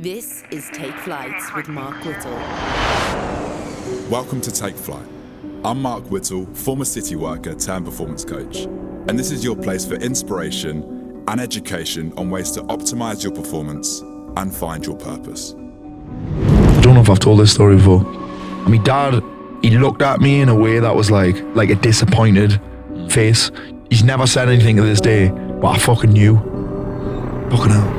This is Take Flight with Mark Whittle. Welcome to Take Flight. I'm Mark Whittle, former city worker turned performance coach, and this is your place for inspiration and education on ways to optimize your performance and find your purpose. I don't know if I've told this story before. My dad, he looked at me in a way that was like a disappointed face. He's never said anything to this day, but I fucking knew. Fucking hell.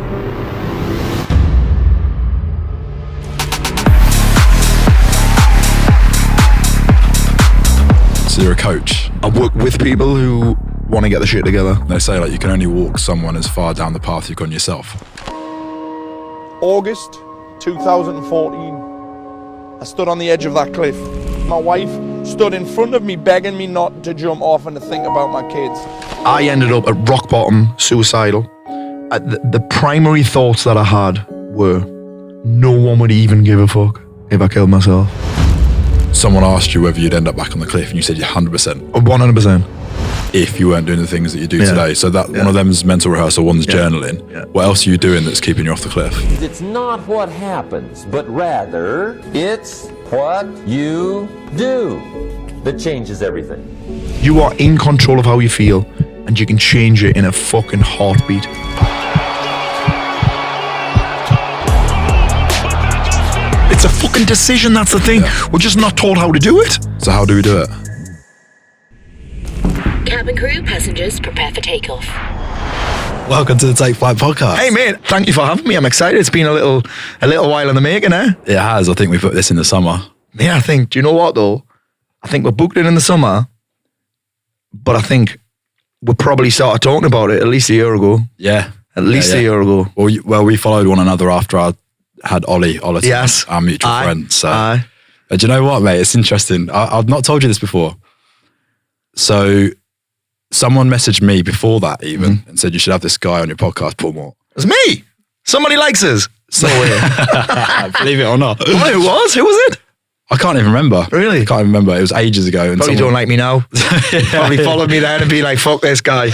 So you're a coach. I work with people who want to get the shit together. They say like you can only walk someone as far down the path you've gone yourself. August 2014, I stood on the edge of that cliff. My wife stood in front of me begging me not to jump off and to think about my kids. I ended up at rock bottom, suicidal. The primary thoughts that I had were, no one would even give a fuck if I killed myself. Someone asked you whether you'd end up back on the cliff and you said you're 100%. 100%. If you weren't doing the things that you do today. So that one of them's mental rehearsal, one's journaling. Yeah. What else are you doing that's keeping you off the cliff? It's not what happens, but rather it's what you do that changes everything. You are in control of how you feel, and you can change it in a fucking heartbeat. It's a fucking decision, that's the thing. Yeah. We're just not told how to do it. So how do we do it? Cabin crew, passengers, prepare for takeoff. Welcome to the Take Flight podcast. Hey mate, thank you for having me. I'm excited. It's been a little while in the making, eh? It has. I think we put this in the summer. Yeah, I think. Do you know what though? I think we're booked in the summer, but I think we probably started talking about it at least a year ago. Yeah. At least a year ago. Well, we followed one another after I had Ollie, Yes. our mutual friend. So, Aye. Do you know what, mate? It's interesting. I've not told you this before. So, someone messaged me before that even and said you should have this guy on your podcast, Paul Mort. It's me. Somebody likes us. So, believe it or not. Oh, who was? Who was it? I can't even remember. Really? I can't even remember. It was ages ago. And Probably don't like me now. Probably followed me then and be like, fuck this guy.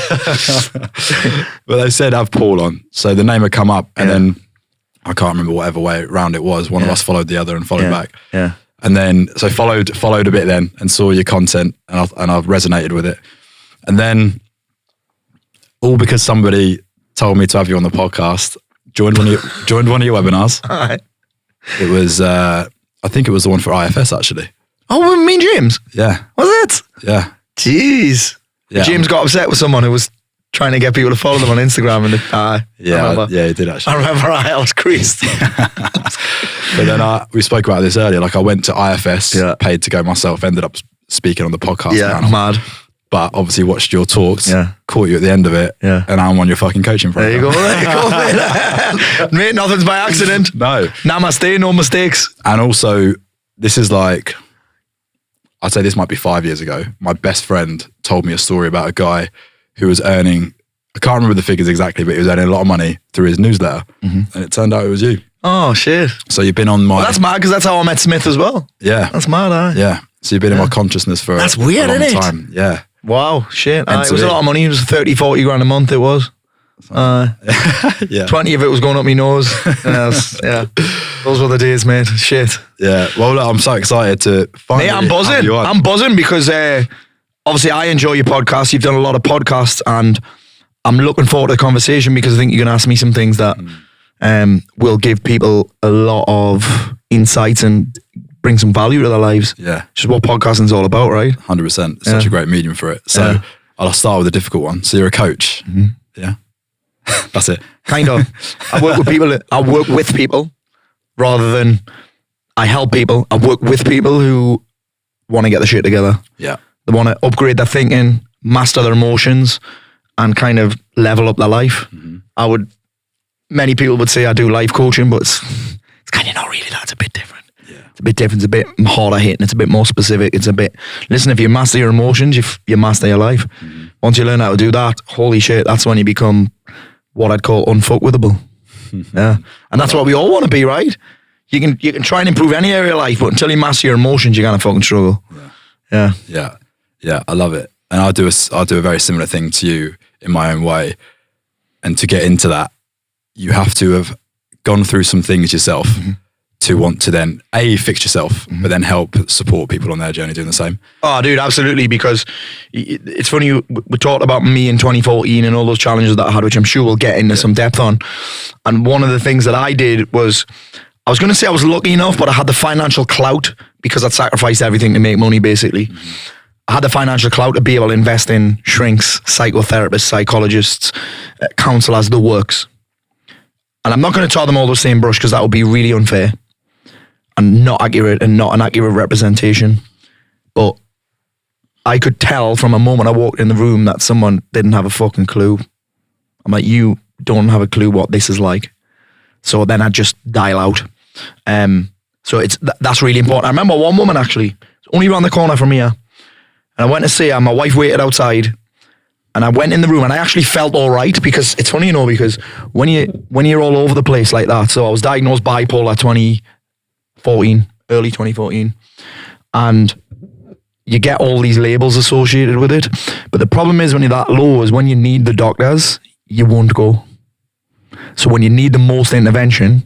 But they said have Paul on. So the name had come up and then I can't remember whatever way around it was. One of us followed the other and followed back. Yeah. And then, so followed a bit then and saw your content and I resonated with it. And then all because somebody told me to have you on the podcast, joined one of your webinars. All right. It was, I think it was the one for IFS actually. Oh, me and James. Yeah. Was it? Yeah. Jeez. Yeah. James got upset with someone who was trying to get people to follow them on Instagram. And I remember. Yeah, he did actually. I remember I was creased. But then we spoke about this earlier. Like I went to IFS, paid to go myself, ended up speaking on the podcast panel. Mad. But obviously watched your talks, Yeah. caught you at the end of it, Yeah. and I'm on your fucking coaching program. There you go, mate. Mate, nothing's by accident. No. Namaste, no mistakes. And also, this is like, I'd say this might be 5 years ago. My best friend told me a story about a guy who was earning, I can't remember the figures exactly, but he was earning a lot of money through his newsletter. And it turned out it was you. Oh, shit. So you've been on my... Well, that's mad because that's how I met Smith as well. Yeah. That's mad, eh? Yeah. So you've been in my consciousness for That's a weird, long isn't it? time. Yeah. Wow, shit. It was Mentally. a lot of money. It was 30, 40 grand a month it was. Yeah. 20 of it was going up my nose. Yeah. Those were the days, mate. Shit. Yeah. Well, look, I'm so excited to finally Mate, I'm have buzzing. you on. I'm buzzing because obviously I enjoy your podcast. You've done a lot of podcasts and I'm looking forward to the conversation because I think you're going to ask me some things that will give people a lot of insights and bring some value to their lives. Yeah. Which is what podcasting's all about, right? 100%. It's such a great medium for it. So I'll start with a difficult one. So you're a coach. Yeah. That's it. Kind of. I work with people rather than I help people. I work with people who want to get the shit together. Yeah. They want to upgrade their thinking, master their emotions, and kind of level up their life. Many people would say I do life coaching, but it's kind of not really that. It's a bit different. Yeah. It's a bit different. It's a bit harder hitting. It's a bit more specific. It's a bit, listen, if you master your emotions, you master your life. Once you learn how to do that, holy shit, that's when you become what I'd call unfuckwithable. Yeah. And that's what we all want to be, right? You can try and improve any area of life, but until you master your emotions, you're going to fucking struggle. Yeah. Yeah. I love it. And I'll do a very similar thing to you in my own way. And to get into that, you have to have gone through some things yourself to want to then fix yourself, but then help support people on their journey doing the same? Oh, dude, absolutely. Because it's funny, we talked about me in 2014 and all those challenges that I had, which I'm sure we'll get into some depth on. And one of the things that I did was, I was going to say I was lucky enough, but I had the financial clout because I'd sacrificed everything to make money, basically. I had the financial clout to be able to invest in shrinks, psychotherapists, psychologists, counselors, the works. And I'm not going to tie them all to the same brush because that would be really unfair and not accurate and not an accurate representation. But I could tell from a moment I walked in the room that someone didn't have a fucking clue. I'm like, you don't have a clue what this is like. So then I'd just dial out. So that's really important. I remember one woman actually, only around the corner from here, and I went to see her. My wife waited outside, and I went in the room, and I actually felt all right because it's funny, because when you're all over the place like that. So I was diagnosed bipolar early 2014, and you get all these labels associated with it. But the problem is when you're that low is when you need the doctors, you won't go. So when you need the most intervention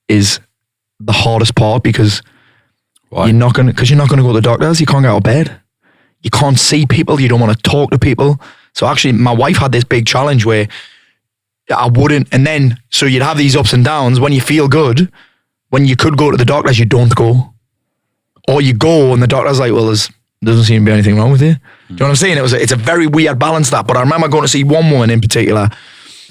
is the hardest part because you're not going to go to the doctors. You can't get out of bed. You can't see people. You don't want to talk to people. So actually my wife had this big challenge where I wouldn't, and then, so you'd have these ups and downs. When you feel good, when you could go to the doctors, you don't go. Or you go and the doctor's like, well, there doesn't seem to be anything wrong with you. Do you know what I'm saying? It's a very weird balance, that. But I remember going to see one woman in particular,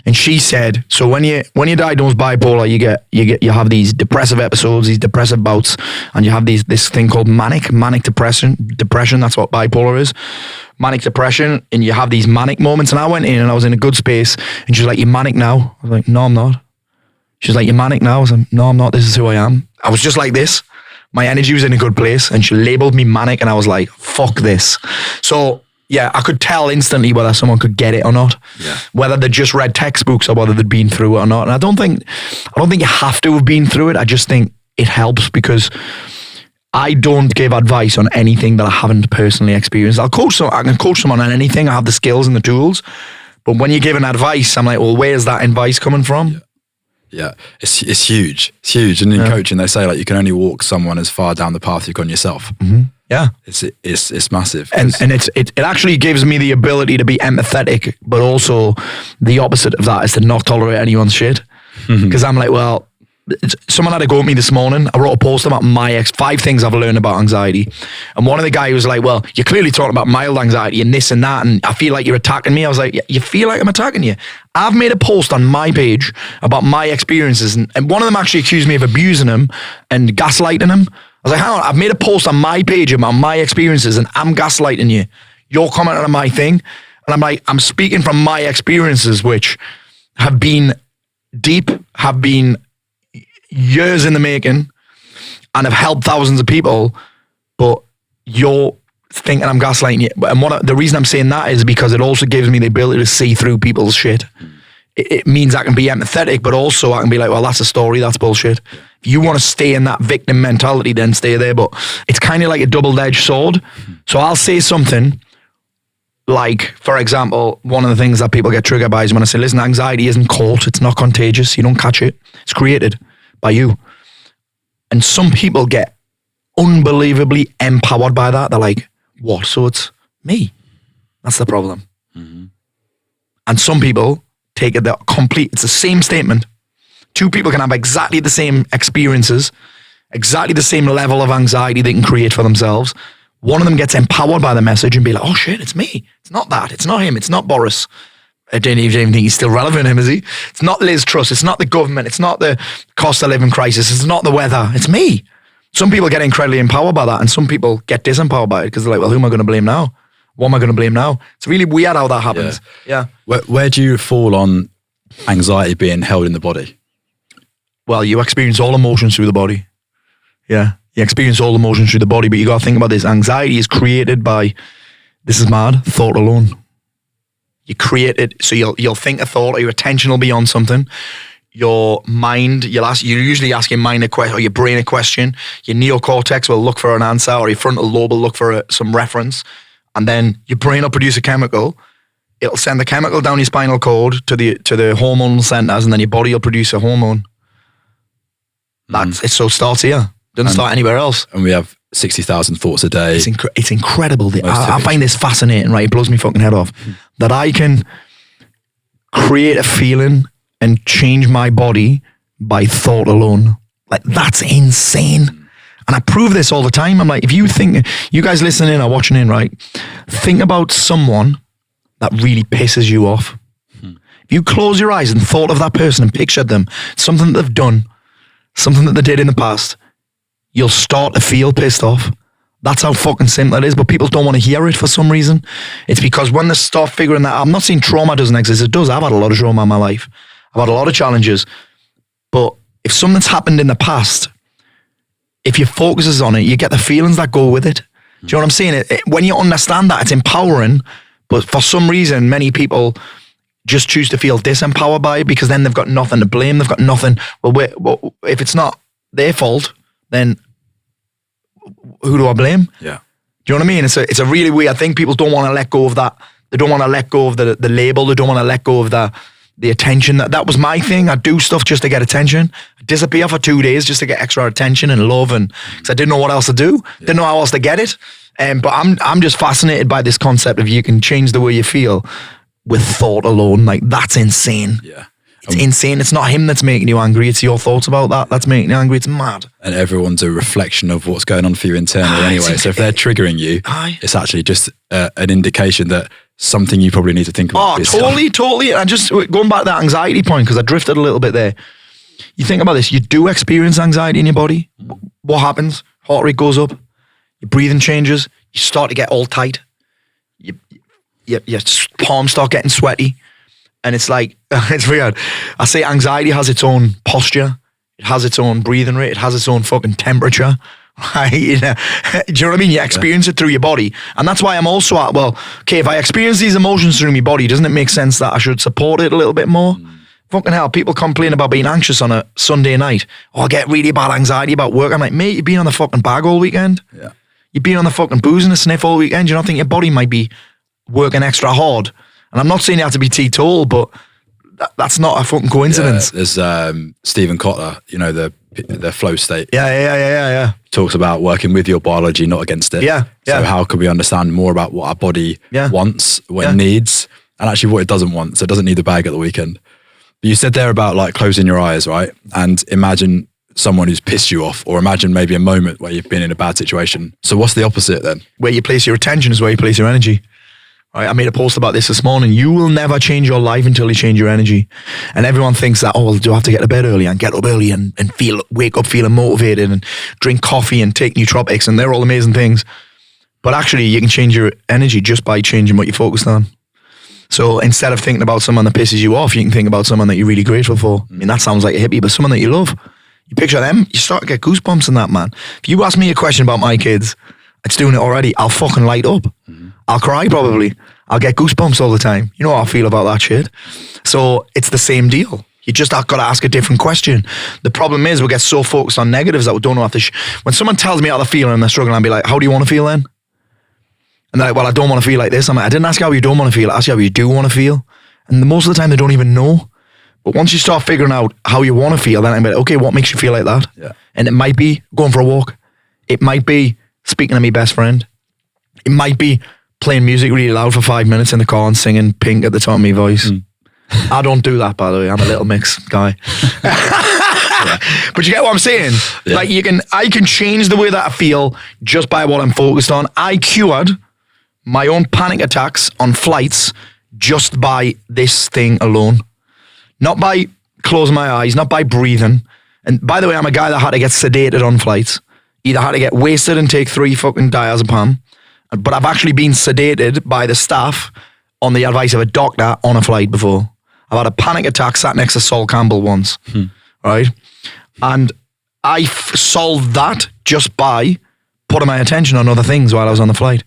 and she said, so when you're diagnosed bipolar, you have these depressive episodes, these depressive bouts, and you have this thing called manic depression. That's what bipolar is. Manic depression, and you have these manic moments. And I went in and I was in a good space, and she was like, "You're manic now." I was like, "No, I'm not." She was like, "You're manic now." I was like, "No, I'm not. This is who I am." I was just like this. My energy was in a good place, and she labeled me manic, and I was like, "Fuck this." So yeah, I could tell instantly whether someone could get it or not. Yeah. Whether they just read textbooks or whether they'd been through it or not. And I don't think you have to have been through it. I just think it helps because I don't give advice on anything that I haven't personally experienced. I can coach someone on anything. I have the skills and the tools. But when you're giving advice, I'm like, well, where's that advice coming from? Yeah. It's huge. It's huge. And in coaching, they say like you can only walk someone as far down the path you've gone yourself. Mm-hmm. Yeah, it's massive, and it actually gives me the ability to be empathetic, but also the opposite of that is to not tolerate anyone's shit. Because I'm like, well, someone had a go at me this morning. I wrote a post about 5 things I've learned about anxiety, and one of the guys was like, well, you're clearly talking about mild anxiety and this and that, and I feel like you're attacking me. I was like, you feel like I'm attacking you? I've made a post on my page about my experiences, and one of them actually accused me of abusing him and gaslighting him. I was like, hang on, I've made a post on my page about my experiences and I'm gaslighting you. You're commenting on my thing. And I'm like, I'm speaking from my experiences, which have been deep, have been years in the making, and have helped thousands of people. But you're thinking I'm gaslighting you. And the reason I'm saying that is because it also gives me the ability to see through people's shit. It means I can be empathetic, but also I can be like, well, that's a story, that's bullshit. If you want to stay in that victim mentality, then stay there. But it's kind of like a double-edged sword. So I'll say something like, for example, one of the things that people get triggered by is when I say, listen, anxiety isn't caught, it's not contagious, you don't catch it, it's created by you. And some people get unbelievably empowered by that. They're like, what? So it's me. That's the problem. Mm-hmm. And some people take it it's the same statement. 2 people can have exactly the same experiences, exactly the same level of anxiety they can create for themselves. One of them gets empowered by the message and be like, oh shit, it's me. It's not that. It's not him. It's not Boris. I don't even think he's still relevant, is he? It's not Liz Truss. It's not the government. It's not the cost of living crisis. It's not the weather. It's me. Some people get incredibly empowered by that, and some people get disempowered by it because they're like, well, who am I going to blame now? What am I going to blame now? It's really weird how that happens. Yeah. Where do you fall on anxiety being held in the body? Well, you experience all emotions through the body. Yeah. You experience all emotions through the body, but you got to think about this. Anxiety is created by, this is mad, thought alone. You create it, so you'll think a thought, or your attention will be on something. Your mind, you're usually asking mind a question, or your brain a question. Your neocortex will look for an answer, or your frontal lobe will look for some reference. And then your brain will produce a chemical. It'll send the chemical down your spinal cord to the hormonal centers, and then your body will produce a hormone. It so starts here. Doesn't start anywhere else. And we have 60,000 thoughts a day. It's incredible. I find this fascinating, right? It blows me fucking head off. That I can create a feeling and change my body by thought alone. Like, that's insane. And I prove this all the time. I'm like, if you think, you guys listening or watching in, right? Think about someone that really pisses you off. If you close your eyes and thought of that person and pictured them, something that they've done, something that they did in the past, you'll start to feel pissed off. That's how fucking simple it is, but people don't want to hear it for some reason. It's because when they start figuring that out, I'm not saying trauma doesn't exist, it does. I've had a lot of trauma in my life. I've had a lot of challenges. But if something's happened in the past, if your focus is on it, you get the feelings that go with it. Do you know what I'm saying? When you understand that, it's empowering, but for some reason, many people just choose to feel disempowered by it because then they've got nothing to blame. They've got nothing. Well, if it's not their fault, then who do I blame? Yeah. Do you know what I mean? It's a really weird thing. People don't want to let go of that. They don't want to let go of the label. They don't want to let go of the attention. That was my thing. I'd do stuff just to get attention. I'd disappear for 2 days just to get extra attention and love, and because I didn't know what else to do. Didn't know how else to get it. But I'm just fascinated by this concept of you can change the way you feel with thought alone. Like, that's insane. Yeah. It's insane. It's not him that's making you angry. It's your thoughts about that that's making you angry. It's mad. And everyone's a reflection of what's going on for you internally anyway. So if they're triggering you, it's actually just an indication that something you probably need to think about. Oh, totally. And just going back to that anxiety point, because I drifted a little bit there. You think about this. You do experience anxiety in your body. What happens? Heart rate goes up. Your breathing changes. You start to get all tight. Your palms start getting sweaty. And it's like, it's weird. I say anxiety has its own posture. It has its own breathing rate. It has its own fucking temperature. Right? You know? Do you know what I mean? You experience it through your body. And that's why I'm also at, well, okay, if I experience these emotions through my body, doesn't it make sense that I should support it a little bit more? Fucking hell, people complain about being anxious on a Sunday night. Oh, I get really bad anxiety about work. I'm like, mate, you've been on the fucking bag all weekend. Yeah. You've been on the fucking booze and a sniff all weekend. You don't think your body might be working extra hard? And I'm not saying you have to be teetotal, but that's not a fucking coincidence. Yeah, there's Stephen Kotler, you know, the flow state. Yeah. Talks about working with your biology, not against it. Yeah. So how can we understand more about what our body wants, what it needs, and actually what it doesn't want? So it doesn't need the bag at the weekend. But you said there about like closing your eyes, right? And imagine someone who's pissed you off, or imagine maybe a moment where you've been in a bad situation. So what's the opposite then? Where you place your attention is where you place your energy. Right, I made a post about this morning. You will never change your life until you change your energy. And everyone thinks that, oh, well, do I have to get to bed early and get up early and wake up feeling motivated and drink coffee and take nootropics, and they're all amazing things. But actually, you can change your energy just by changing what you're focused on. So instead of thinking about someone that pisses you off, you can think about someone that you're really grateful for. I mean, that sounds like a hippie, but someone that you love. You picture them, you start to get goosebumps in that, man. If you ask me a question about my kids, it's doing it already, I'll fucking light up. I'll cry probably. I'll get goosebumps all the time. You know how I feel about that shit. So it's the same deal. You just got to ask a different question. The problem is we get so focused on negatives that we don't know how to... When someone tells me how they're feeling and they're struggling, I'll be like, how do you want to feel then? And they're like, well, I don't want to feel like this. I'm like, I didn't ask you how you don't want to feel. I asked you how you do want to feel. And most of the time they don't even know. But once you start figuring out how you want to feel, then I'm like, okay, what makes you feel like that? Yeah. And it might be going for a walk. It might be speaking to my best friend. It might be playing music really loud for 5 minutes in the car and singing Pink at the top of my voice. I don't do that, by the way. I'm a little mix guy. But you get what I'm saying? Yeah. Like I can change the way that I feel just by what I'm focused on. I cured my own panic attacks on flights just by this thing alone. Not by closing my eyes, not by breathing. And by the way, I'm a guy that had to get sedated on flights. Either had to get wasted and take 3 fucking diazepam, but I've actually been sedated by the staff on the advice of a doctor on a flight before. I've had a panic attack sat next to Sol Campbell once, right? And I solved that just by putting my attention on other things while I was on the flight.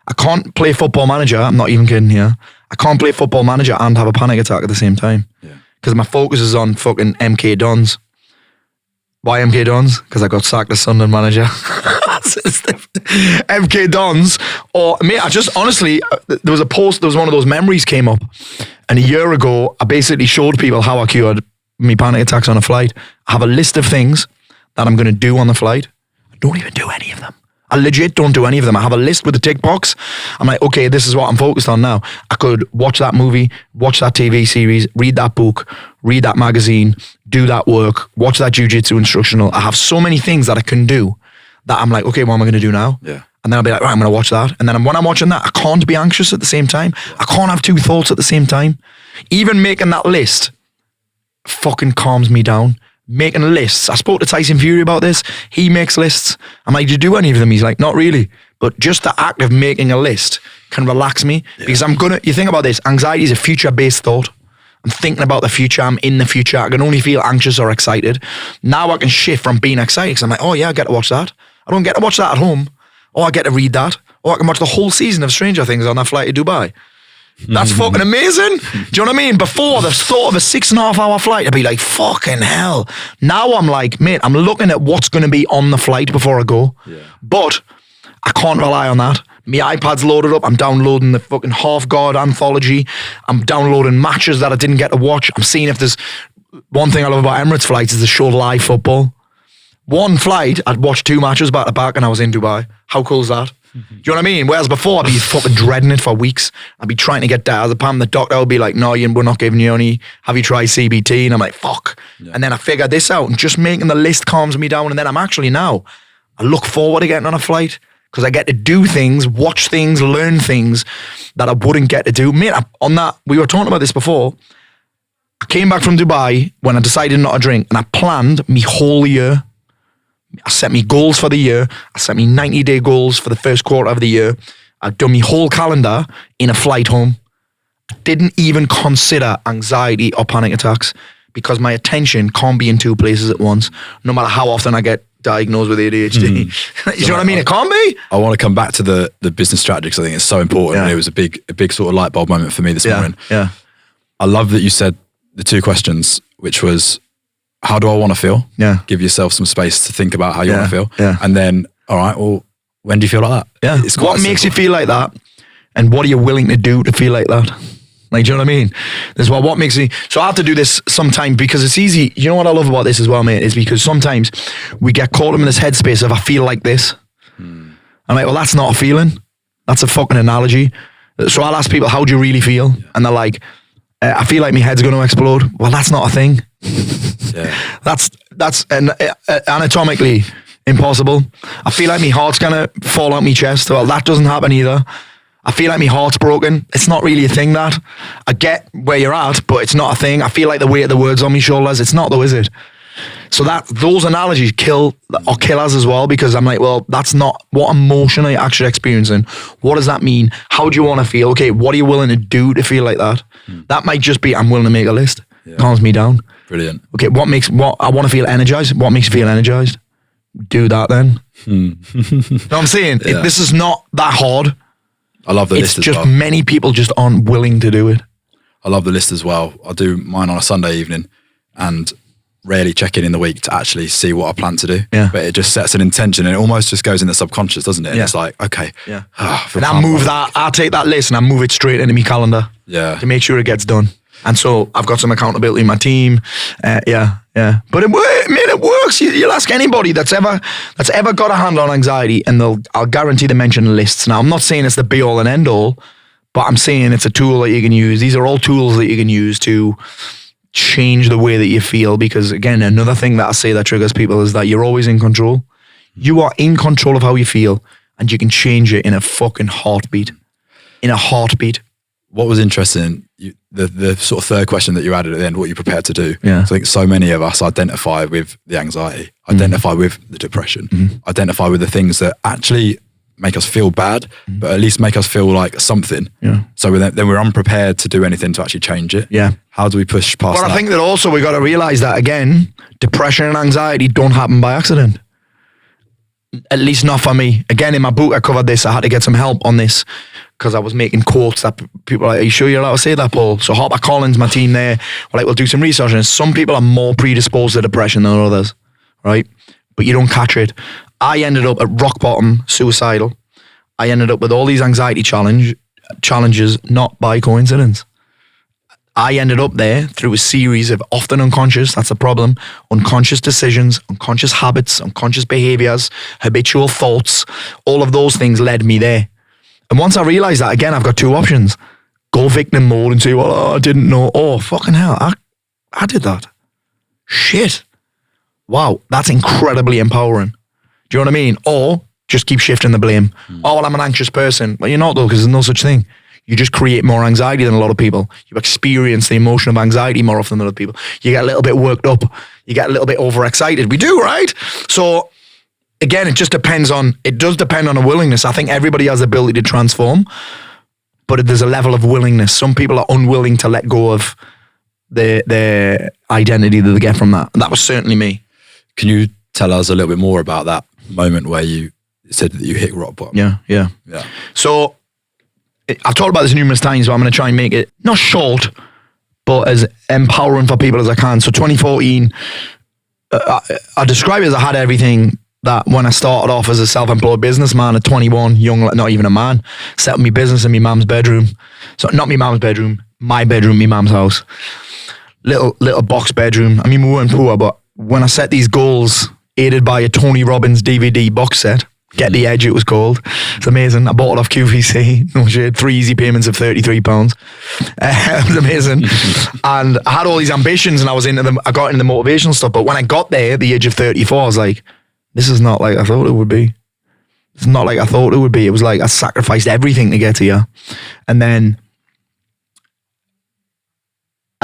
I can't play Football Manager, I'm not even kidding here. I can't play Football Manager and have a panic attack at the same time. Because my focus is on fucking MK Dons. Why MK Dons? Because I got sacked as Sunderland manager. MK Dons, or mate, I just honestly, there was one of those memories came up, and a year ago, I basically showed people how I cured me panic attacks on a flight. I have a list of things that I'm going to do on the flight, I don't even do any of them. I legit don't do any of them. I have a list with a tick box. I'm like, okay, this is what I'm focused on now. I could watch that movie, watch that TV series, read that book, read that magazine, do that work, watch that jiu-jitsu instructional. I have so many things that I can do that I'm like, okay, what am I going to do now? Yeah. And then I'll be like, right, I'm going to watch that. And then when I'm watching that, I can't be anxious at the same time. I can't have two thoughts at the same time. Even making that list fucking calms me down. Making lists. I spoke to Tyson Fury about this. He makes lists. I'm like, do you do any of them? He's like, not really. But just the act of making a list can relax me because you think about this, anxiety is a future-based thought. I'm thinking about the future. I'm in the future. I can only feel anxious or excited. Now I can shift from being excited because I'm like, oh yeah, I get to watch that. I don't get to watch that at home. Oh, I get to read that. Oh, I can watch the whole season of Stranger Things on that flight to Dubai. That's fucking amazing. Do you know what I mean? Before, the thought of a 6.5 hour flight, I'd be like, fucking hell. Now I'm like, mate, I'm looking at what's going to be on the flight before I go. Yeah. But I can't rely on that. My iPad's loaded up. I'm downloading the fucking Half Guard anthology. I'm downloading matches that I didn't get to watch. I'm seeing if there's... One thing I love about Emirates flights is the show live football. One flight, I'd watch 2 matches back to back and I was in Dubai. How cool is that? Do you know what I mean? Whereas before, I'd be fucking dreading it for weeks. I'd be trying to get diazepam. The doctor would be like, no, we're not giving you any. Have you tried CBT? And I'm like, fuck. Yeah. And then I figured this out and just making the list calms me down. And then I'm actually now, I look forward to getting on a flight because I get to do things, watch things, learn things that I wouldn't get to do. Mate, on that, we were talking about this before. I came back from Dubai when I decided not to drink and I planned me whole year. I set me goals for the year. I set me 90-day goals for the first quarter of the year. I've done my whole calendar in a flight home. I didn't even consider anxiety or panic attacks because my attention can't be in 2 places at once, no matter how often I get diagnosed with ADHD. You know what I mean? It can't be. I want to come back to the business strategy because I think it's so important. Yeah. And it was a big sort of light bulb moment for me this morning. Yeah. I love that you said the 2 questions, which was, how do I want to feel? Yeah. Give yourself some space to think about how you want to feel. Yeah. And then, all right, well, when do you feel like that? Yeah. It's quite what makes you simple. feel like that? And what are you willing to do to feel like that? Like, do you know what I mean? This is what makes me... So I have to do this sometimes because it's easy. You know what I love about this as well, mate, is because sometimes we get caught up in this headspace of I feel like this. I'm like, well, that's not a feeling. That's a fucking analogy. So I'll ask people, how do you really feel? And they're like, I feel like my head's going to explode. Well, that's not a thing. Yeah. That's anatomically impossible. I feel like my heart's gonna fall out my chest. Well, that doesn't happen either. I feel like my heart's broken. It's not really a thing, that. I get where you're at, but it's not a thing. I feel like the weight of the words on my shoulders. It's not though, is it? So those analogies kill us as well because I'm like, well, that's not what emotion are you actually experiencing. What does that mean? How do you want to feel? Okay, what are you willing to do to feel like that? That might just be I'm willing to make a list. Yeah. Calms me down. Brilliant. Okay, what I want to feel energized. What makes you feel energized? Do that then. You know what I'm saying? Yeah. This is not that hard. I love the It's list as just well. many people just aren't willing to do it. I love the list as well. I do mine on a Sunday evening and rarely check in the week to actually see what I plan to do. Yeah. But it just sets an intention and it almost just goes in the subconscious, doesn't it? And it's like, okay. Yeah. I feel And I calm move about that. I take that list and I move it straight into my calendar. Yeah. To make sure it gets done. And so I've got some accountability in my team. Yeah. But it works. You'll ask anybody that's ever got a handle on anxiety, and I'll guarantee they mention lists. Now, I'm not saying it's the be all and end all, but I'm saying it's a tool that you can use. These are all tools that you can use to change the way that you feel. Because again, another thing that I say that triggers people is that you're always in control. You are in control of how you feel, and you can change it in a fucking heartbeat. In a heartbeat. What was interesting, the sort of third question that you added at the end, what you prepared to do. Yeah. So I think so many of us identify with the anxiety, identify with the depression, identify with the things that actually make us feel bad, but at least make us feel like something. Yeah. So then we're unprepared to do anything to actually change it. Yeah. How do we push past that? But I think that also we got to realize that, again, depression and anxiety don't happen by accident. At least not for me. Again, in my book, I covered this. I had to get some help on this because I was making quotes that people were like, are you sure you're allowed to say that, Paul? So Harper Collins, my team there, were like, we'll do some research. And some people are more predisposed to depression than others, right? But you don't catch it. I ended up at rock bottom, suicidal. I ended up with all these anxiety challenges, not by coincidence. I ended up there through a series of often unconscious, that's the problem, unconscious decisions, unconscious habits, unconscious behaviors, habitual thoughts. All of those things led me there. And once I realized that, again, I've got two options. Go victim mode and say, well, I didn't know. Oh, fucking hell, I did that. Shit. Wow, that's incredibly empowering. Do you know what I mean? Or just keep shifting the blame. Oh, well, I'm an anxious person. Well, you're not, though, because there's no such thing. You just create more anxiety than a lot of people. You experience the emotion of anxiety more often than other people. You get a little bit worked up. You get a little bit overexcited. We do, right? So, again, it does depend on a willingness. I think everybody has the ability to transform, but there's a level of willingness. Some people are unwilling to let go of their identity that they get from that. And that was certainly me. Can you tell us a little bit more about that moment where you said that you hit rock bottom? Yeah. So, I've talked about this numerous times, but I'm going to try and make it not short, but as empowering for people as I can. So 2014, I describe it as I had everything that when I started off as a self-employed businessman at 21, young, not even a man, set up my business in my mum's bedroom. So not my mum's bedroom, my mum's house. Little box bedroom. I mean, we weren't poor, but when I set these goals, aided by a Tony Robbins DVD box set, Get the Edge, it was called. It's amazing. I bought it off QVC. No shit. 3 easy payments of £33. It was amazing. And I had all these ambitions and I got into the motivational stuff. But when I got there at the age of 34, I was like, this is not like I thought it would be. It's not like I thought it would be. It was like I sacrificed everything to get here. And then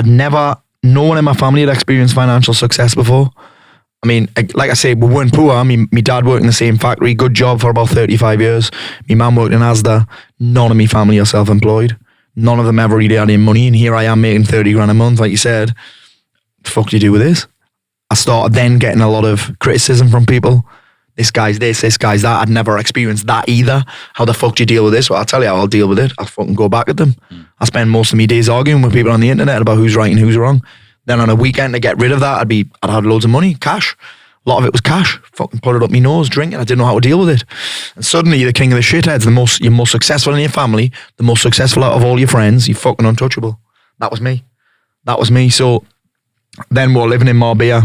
no one in my family had experienced financial success before. I mean, like I say, we weren't poor. I mean, my dad worked in the same factory, good job for about 35 years. My mum worked in Asda. None of my family are self-employed. None of them ever really had any money. And here I am making 30 grand a month, like you said. What the fuck do you do with this? I started then getting a lot of criticism from people. This guy's this guy's that. I'd never experienced that either. How the fuck do you deal with this? Well, I'll tell you how I'll deal with it. I'll fucking go back at them. I spend most of my days arguing with people on the internet about who's right and who's wrong. Then on a weekend to get rid of that, I'd had loads of money, cash. A lot of it was cash. Fucking put it up my nose, drinking. I didn't know how to deal with it. And suddenly you're the king of the shitheads, you're most successful in your family, the most successful out of all your friends, you're fucking untouchable. That was me. So then we're living in Marbella,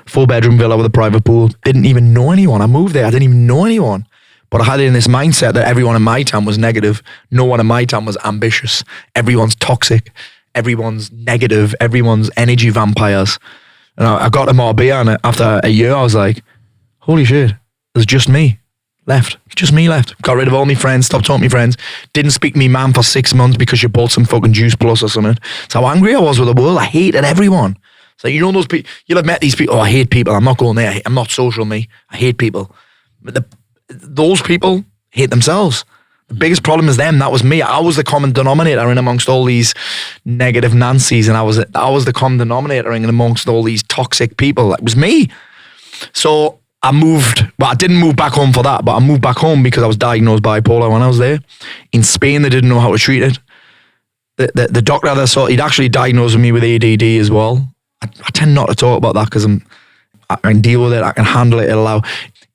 4-bedroom villa with a private pool. Didn't even know anyone. I moved there. I didn't even know anyone. But I had it in this mindset that everyone in my town was negative. No one in my town was ambitious. Everyone's toxic. Everyone's negative. Everyone's energy vampires. And I got to Marbella, and after a year, I was like, holy shit, there's just me left. Just me left. Got rid of all my friends, stopped talking to my friends. Didn't speak to me man for 6 months because she bought some fucking Juice Plus or something. That's how angry I was with the world. I hated everyone. So you know those people, you'll have met these people, oh, I hate people. I'm not going there. I'm not social, me. I hate people. But those people hate themselves. The biggest problem is them. That was me. I was the common denominator in amongst all these negative Nancys, and I was the common denominator in amongst all these toxic people. It was me. So I moved. Well, I didn't move back home for that, but I moved back home because I was diagnosed bipolar when I was there. In Spain, they didn't know how to treat it. The doctor that saw, he'd actually diagnosed me with ADD as well. I tend not to talk about that because I can deal with it. I can handle it.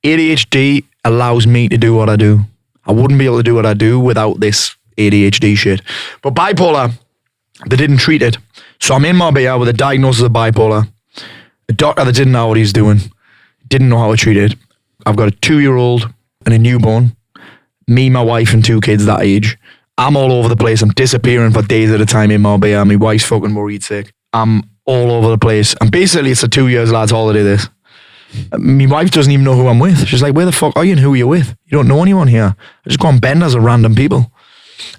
ADHD allows me to do what I do. I wouldn't be able to do what I do without this ADHD shit. But bipolar, they didn't treat it. So I'm in Marbella with a diagnosis of bipolar. A doctor that didn't know what he was doing, didn't know how to treat it. I've got a 2-year-old and a newborn. Me, my wife, and 2 kids that age. I'm all over the place. I'm disappearing for days at a time in Marbella. My wife's fucking worried sick. I'm all over the place. And basically, it's a 2 years lads holiday, this. My wife doesn't even know who I'm with. She's like, where the fuck are you and who are you with? You don't know anyone here. I just go on benders with random people.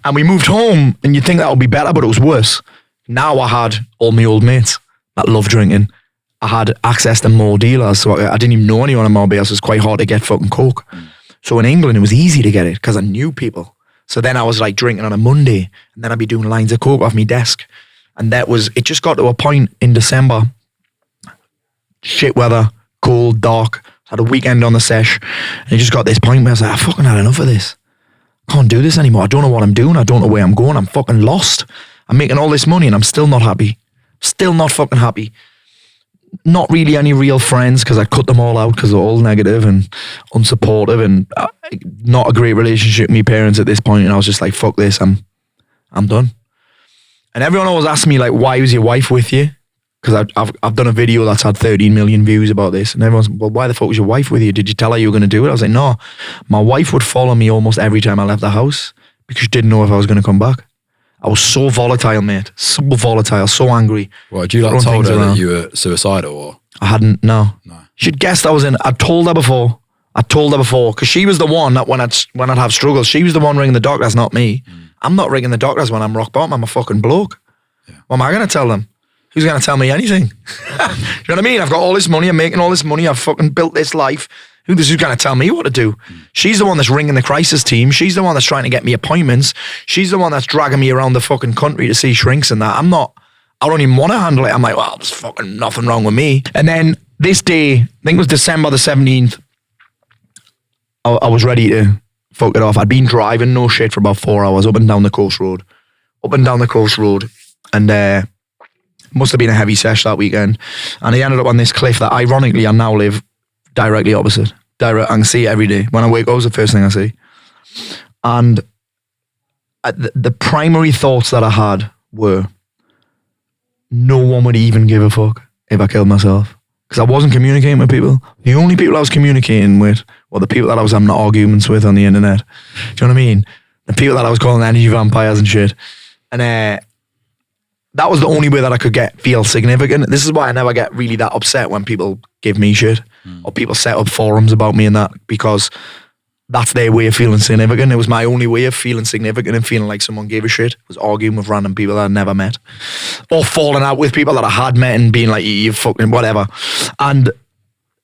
And we moved home, and you'd think that would be better, but it was worse. Now I had all my old mates that love drinking. I had access to more dealers, so I didn't even know anyone in Marbella, so it's quite hard to get fucking coke. So in England, it was easy to get it because I knew people. So then I was like drinking on a Monday, and then I'd be doing lines of coke off my desk. And it just got to a point in December, shit weather, cold, dark, had a weekend on the sesh, and it just got this point where I was like, I fucking had enough of this. I can't do this anymore. I don't know what I'm doing. I don't know where I'm going. I'm fucking lost. I'm making all this money and I'm still not happy. Still not fucking happy. Not really any real friends because I cut them all out because they're all negative and unsupportive, and not a great relationship with my parents at this point. And I was just like, fuck this. I'm done. And everyone always asks me, like, why was your wife with you? Because I've done a video that's had 13 million views about this. And everyone's, well, why the fuck was your wife with you? Did you tell her you were going to do it? I was like, no. My wife would follow me almost every time I left the house because she didn't know if I was going to come back. I was so volatile, mate. So volatile, so angry. What, had you like told her that you were suicidal or? I hadn't, no. She'd guessed I was in. I told her before because she was the one that when I'd have struggles, she was the one ringing the doctors, not me. I'm not ringing the doctors when I'm rock bottom. I'm a fucking bloke. Yeah. What am I going to tell them? Who's going to tell me anything? You know what I mean? I've got all this money. I'm making all this money. I've fucking built this life. Who's going to tell me what to do? She's the one that's ringing the crisis team. She's the one that's trying to get me appointments. She's the one that's dragging me around the fucking country to see shrinks and that. I don't even want to handle it. I'm like, well, there's fucking nothing wrong with me. And then this day, I think it was December the 17th, I was ready to fuck it off. I'd been driving, no shit, for about 4 hours up and down the coast road. And must have been a heavy sesh that weekend. And I ended up on this cliff that ironically I now live directly opposite. I can see it every day. When I wake up, it was the first thing I see. And the primary thoughts that I had were, no one would even give a fuck if I killed myself. Because I wasn't communicating with people. The only people I was communicating with were the people that I was having arguments with on the internet. Do you know what I mean? The people that I was calling energy vampires and shit. And that was the only way that I could feel significant. This is why I never get really that upset when people give me shit or people set up forums about me and that, because that's their way of feeling significant. It was my only way of feeling significant and feeling like someone gave a shit, was arguing with random people that I'd never met or falling out with people that I had met and being like, you fucking whatever. And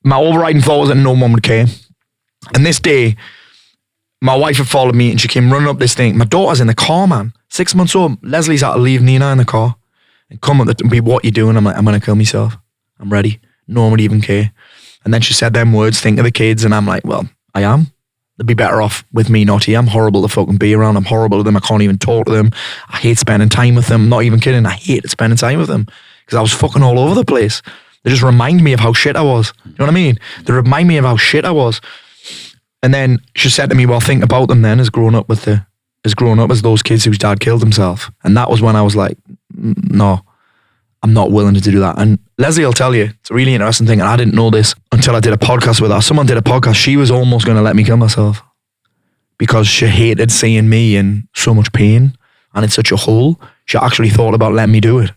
my overriding thought was that no one would care. And this day, my wife had followed me and she came running up this thing. My daughter's in the car, man. 6 months old. Leslie's had to leave Nina in the car and come up and be, what you doing? I'm like, I'm going to kill myself. I'm ready. No one would even care. And then she said them words, think of the kids. And I'm like, well, I am. They'd be better off with me not here. I'm horrible to fucking be around. I'm horrible to them. I can't even talk to them. I hate spending time with them. Not even kidding. I hated spending time with them because I was fucking all over the place. They just remind me of how shit I was. You know what I mean? They remind me of how shit I was. And then she said to me, well, think about them then as growing up as those kids whose dad killed himself. And that was when I was like, no, I'm not willing to do that. And Leslie will tell you, it's a really interesting thing. And I didn't know this until I did a podcast with her. Someone did a podcast. She was almost going to let me kill myself because she hated seeing me in so much pain and in such a hole. She actually thought about letting me do it,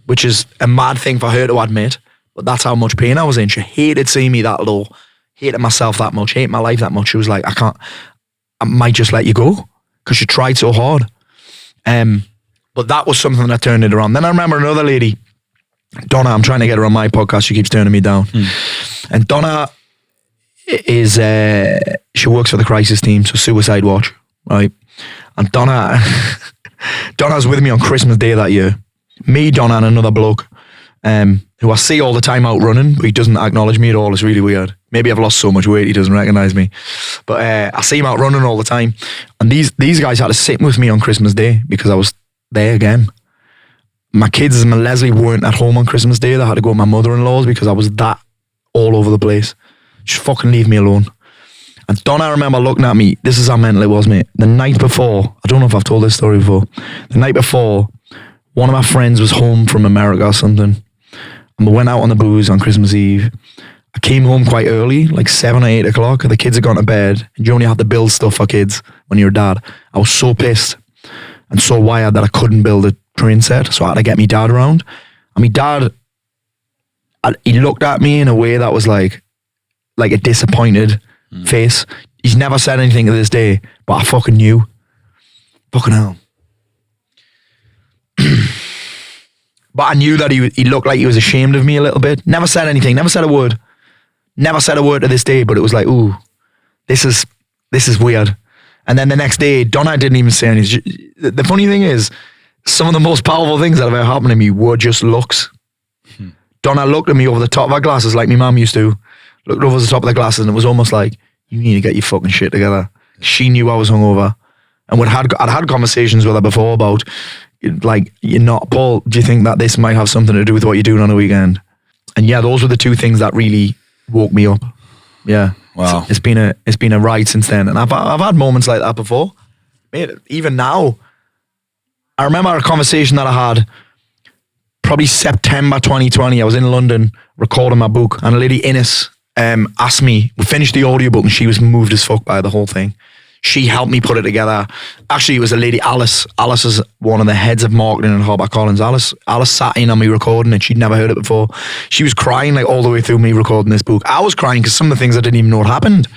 which is a mad thing for her to admit. But that's how much pain I was in. She hated seeing me that low, hated myself that much, hated my life that much. She was like, I might just let you go, because she tried so hard. But that was something that turned it around. Then I remember another lady, Donna, I'm trying to get her on my podcast. She keeps turning me down. And Donna is, she works for the crisis team, so Suicide Watch, right? And Donna's with me on Christmas Day that year. Me, Donna, and another bloke, who I see all the time out running, but he doesn't acknowledge me at all. It's really weird. Maybe I've lost so much weight he doesn't recognise me. But I see him out running all the time. And these guys had to sit with me on Christmas Day because I was there again. My kids and my Leslie weren't at home on Christmas Day. They had to go to my mother-in-law's because I was that all over the place. Just fucking leave me alone. And Donna, I remember looking at me. This is how mental it was, mate. The night before, I don't know if I've told this story before. The night before, one of my friends was home from America or something. And we went out on the booze on Christmas Eve. I came home quite early, like 7 or 8 o'clock. The kids had gone to bed. And you only have to build stuff for kids when you're a dad. I was so pissed and so wired that I couldn't build a train set. So I had to get my dad around. And my dad, he looked at me in a way that was like a disappointed face. He's never said anything to this day, but I fucking knew. Fucking hell. But I knew that he looked like he was ashamed of me a little bit. Never said anything. Never said a word. Never said a word to this day, but it was like, ooh, this is weird. And then the next day, Donna didn't even say anything. The funny thing is, some of the most powerful things that have ever happened to me were just looks. Donna looked at me over the top of her glasses like my mum used to. Looked over the top of the glasses and it was almost like, you need to get your fucking shit together. She knew I was hungover. And I'd had conversations with her before about, like, you're not, Paul, do you think that this might have something to do with what you're doing on the weekend? And yeah, those were the two things that really woke me up. Yeah. Wow. It's been a ride since then. And I've had moments like that before. Mate, even now, I remember a conversation that I had probably September 2020. I was in London recording my book, and a lady, Ines, asked me, we finished the audiobook and she was moved as fuck by the whole thing. She helped me put it together. Actually, it was a lady, Alice. Alice is one of the heads of marketing at HarperCollins. Alice sat in on me recording it. She'd never heard it before. She was crying like all the way through me recording this book. I was crying because some of the things I didn't even know had happened.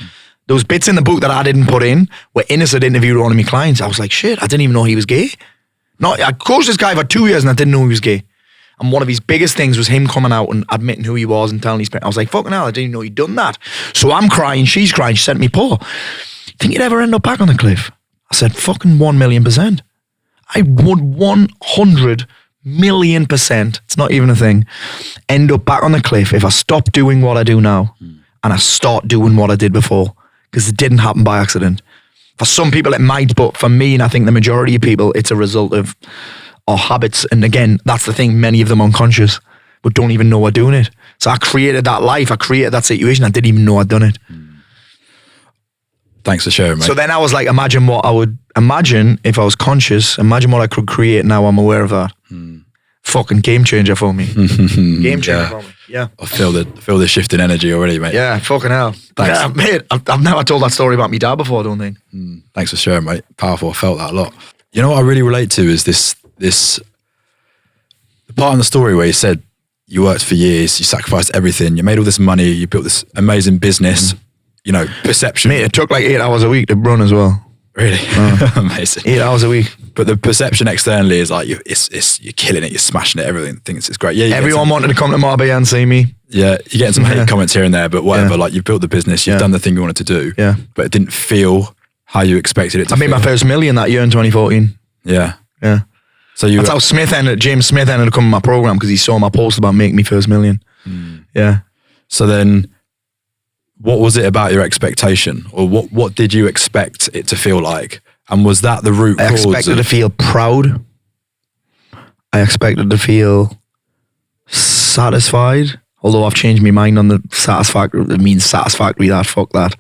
Those bits in the book that I didn't put in, where Ines had interviewed one of my clients, I was like, shit, I didn't even know he was gay. No, I coached this guy for 2 years and I didn't know he was gay. And one of his biggest things was him coming out and admitting who he was and telling his parents. I was like, fucking hell, I didn't even know he'd done that. So I'm crying, she's crying, she sent me, Paul, think you'd ever end up back on the cliff? I said, fucking 1,000,000%. I would 100 million %, it's not even a thing, end up back on the cliff if I stop doing what I do now and I start doing what I did before, because it didn't happen by accident. For some people it might, but for me, and I think the majority of people, it's a result of our habits. And again, that's the thing, many of them unconscious, but don't even know we're doing it. So I created that life, I created that situation, I didn't even know I'd done it. Thanks for sharing, mate. So then I was like, imagine what I would, imagine if I was conscious, imagine what I could create now I'm aware of that. Fucking game changer for me. Game changer for me. Yeah. I feel the shift in energy already, mate. Yeah, fucking hell. Thanks. Yeah, mate, I've never told that story about my dad before, I don't think. Thanks for sharing, mate. Powerful. I felt that a lot. You know what I really relate to is this the part in the story where you said you worked for years, you sacrificed everything, you made all this money, you built this amazing business, you know, perception. Mate, it took like 8 hours a week to run as well. Really? Amazing. 8 hours a week. But the perception externally is like, you're killing it, you're smashing it, everything thinks it's great. Yeah, Everyone wanted to come to Marbella and see me. Yeah, you're getting some hate comments here and there, but whatever, like you've built the business, you've done the thing you wanted to do, but it didn't feel how you expected it to I made my first million that year in 2014. Yeah. Yeah. So That's how James Smith ended up coming to my program, because he saw my post about making me first million. Yeah. So then what was it about your expectation, or what did you expect it to feel like? And was that the root cause? I expected to feel proud. I expected to feel satisfied. Although I've changed my mind on the satisfactory, it means satisfactory, that, fuck that.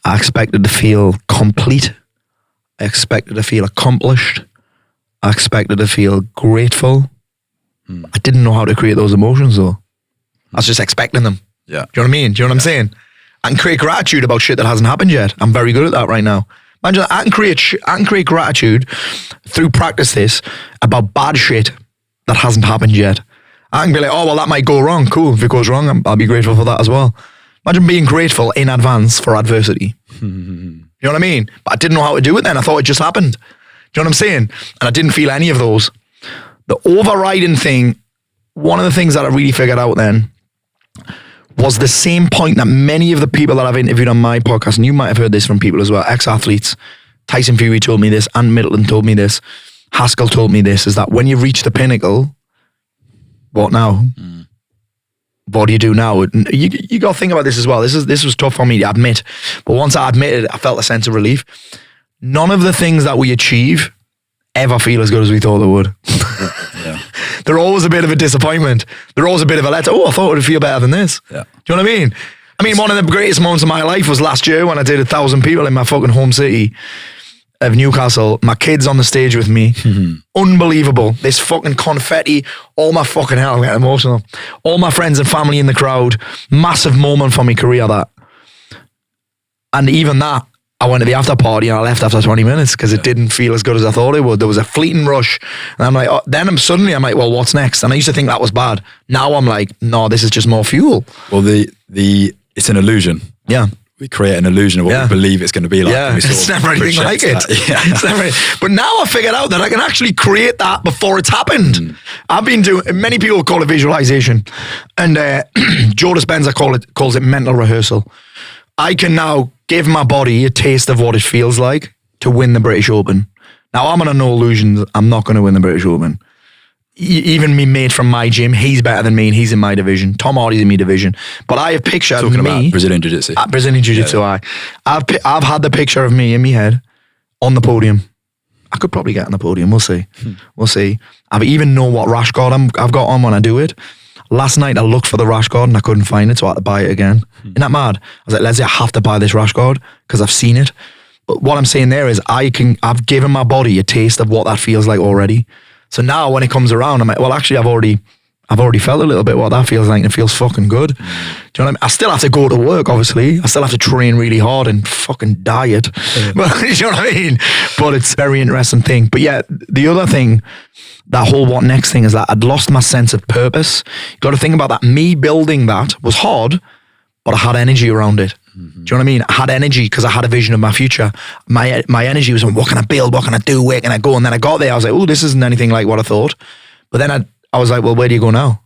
I expected to feel complete. I expected to feel accomplished. I expected to feel grateful. I didn't know how to create those emotions though. I was just expecting them. Yeah. Do you know what I mean? Do you know what I'm saying? I can create gratitude about shit that hasn't happened yet. I'm very good at that right now. Imagine that. I can create gratitude through practice this about bad shit that hasn't happened yet. I can be like, oh, well, that might go wrong. Cool. If it goes wrong, I'll be grateful for that as well. Imagine being grateful in advance for adversity. You know what I mean? But I didn't know how to do it then. I thought it just happened. Do you know what I'm saying? And I didn't feel any of those. The overriding thing, one of the things that I really figured out then was the same point that many of the people that I've interviewed on my podcast, and you might have heard this from people as well, ex-athletes, Tyson Fury told me this, Ant Middleton told me this, Haskell told me this, is that when you reach the pinnacle, what now? What do you do now? You got to think about this as well. This was tough for me to admit, but once I admitted it, I felt a sense of relief. None of the things that we achieve ever feel as good as we thought they would. They're always a bit of a disappointment. They're always a bit of a let. Oh, I thought it would feel better than this. Yeah. Do you know what I mean? I mean, one of the greatest moments of my life was last year when I did 1,000 people in my fucking home city of Newcastle. My kids on the stage with me. Unbelievable. This fucking confetti. All my fucking hell, I'm getting emotional. All my friends and family in the crowd. Massive moment for my career, that. And even that, I went to the after party and I left after 20 minutes because it didn't feel as good as I thought it would. There was a fleeting rush. And I'm like, oh, then I'm like, well, what's next? And I used to think that was bad. Now I'm like, no, this is just more fuel. Well, it's an illusion. Yeah. We create an illusion of what we believe it's going to be like. Yeah, it's never anything like it. It's never, but now I figured out that I can actually create that before it's happened. I've been doing, many people call it visualization. And Joe Dispenza calls it mental rehearsal. I can now give my body a taste of what it feels like to win the British Open. Now, I'm under no illusions I'm not going to win the British Open. Even me mate from my gym, he's better than me and he's in my division. Tom Hardy's in my division. But I have pictured Talking me... about Brazilian Jiu-Jitsu. Brazilian Jiu-Jitsu, I've had the picture of me in my head on the podium. I could probably get on the podium, we'll see. We'll see. I even know what rash guard I've got on when I do it. Last night I looked for the rash guard and I couldn't find it, so I had to buy it again. Isn't that mad? I was like, Leslie, I have to buy this rash guard because I've seen it. But what I'm saying there is I've given my body a taste of what that feels like already. So now when it comes around, I'm like, well, actually I've already felt a little bit what that feels like, and it feels fucking good. Do you know what I mean? I still have to go to work, obviously. I still have to train really hard and fucking diet. But you know what I mean? But it's a very interesting thing. But yeah, the other thing, that whole what next thing, is that I'd lost my sense of purpose. You got to think about that. Me building that was hard, but I had energy around it. Do you know what I mean? I had energy because I had a vision of my future. My energy was on, what can I build? What can I do? Where can I go? And then I got there. I was like, oh, this isn't anything like what I thought. But then I was like, well, where do you go now?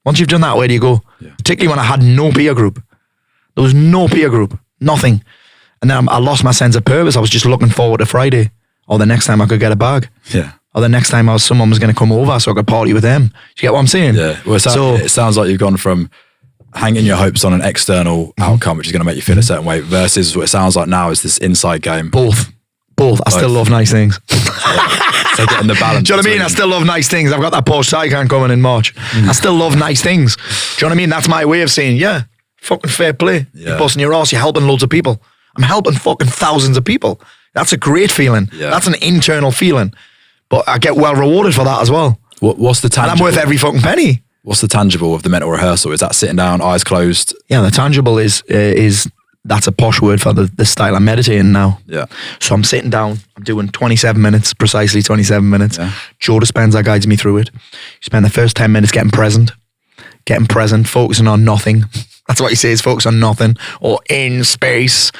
Once you've done that, where do you go? Yeah. Particularly when I had no peer group. There was no peer group, nothing. And then I lost my sense of purpose. I was just looking forward to Friday, or the next time I could get a bag. Yeah. Or the next time someone was going to come over so I could party with them. Do you get what I'm saying? Yeah. Well, it sounds like you've gone from hanging your hopes on an external outcome, which is going to make you feel a certain way, versus what it sounds like now is this inside game. Both. I still love nice things. So getting the balance. Do you know what I mean? I still love nice things. I've got that Porsche Taycan coming in March. I still love nice things. Do you know what I mean? That's my way of saying, yeah, fucking fair play. Yeah. You're busting your ass. You're helping loads of people. I'm helping fucking thousands of people. That's a great feeling. Yeah. That's an internal feeling. But I get well rewarded for that as well. What's the tangible? And I'm worth every fucking penny. What's the tangible of the mental rehearsal? Is that sitting down, eyes closed? Yeah, the tangible is that's a posh word for the style I'm meditating now. Yeah. So I'm sitting down, I'm doing 27 minutes, precisely 27 minutes. Yeah. Joe Dispenza guides me through it. You spend the first 10 minutes getting present, focusing on nothing. That's what he says, focus on nothing, or in space.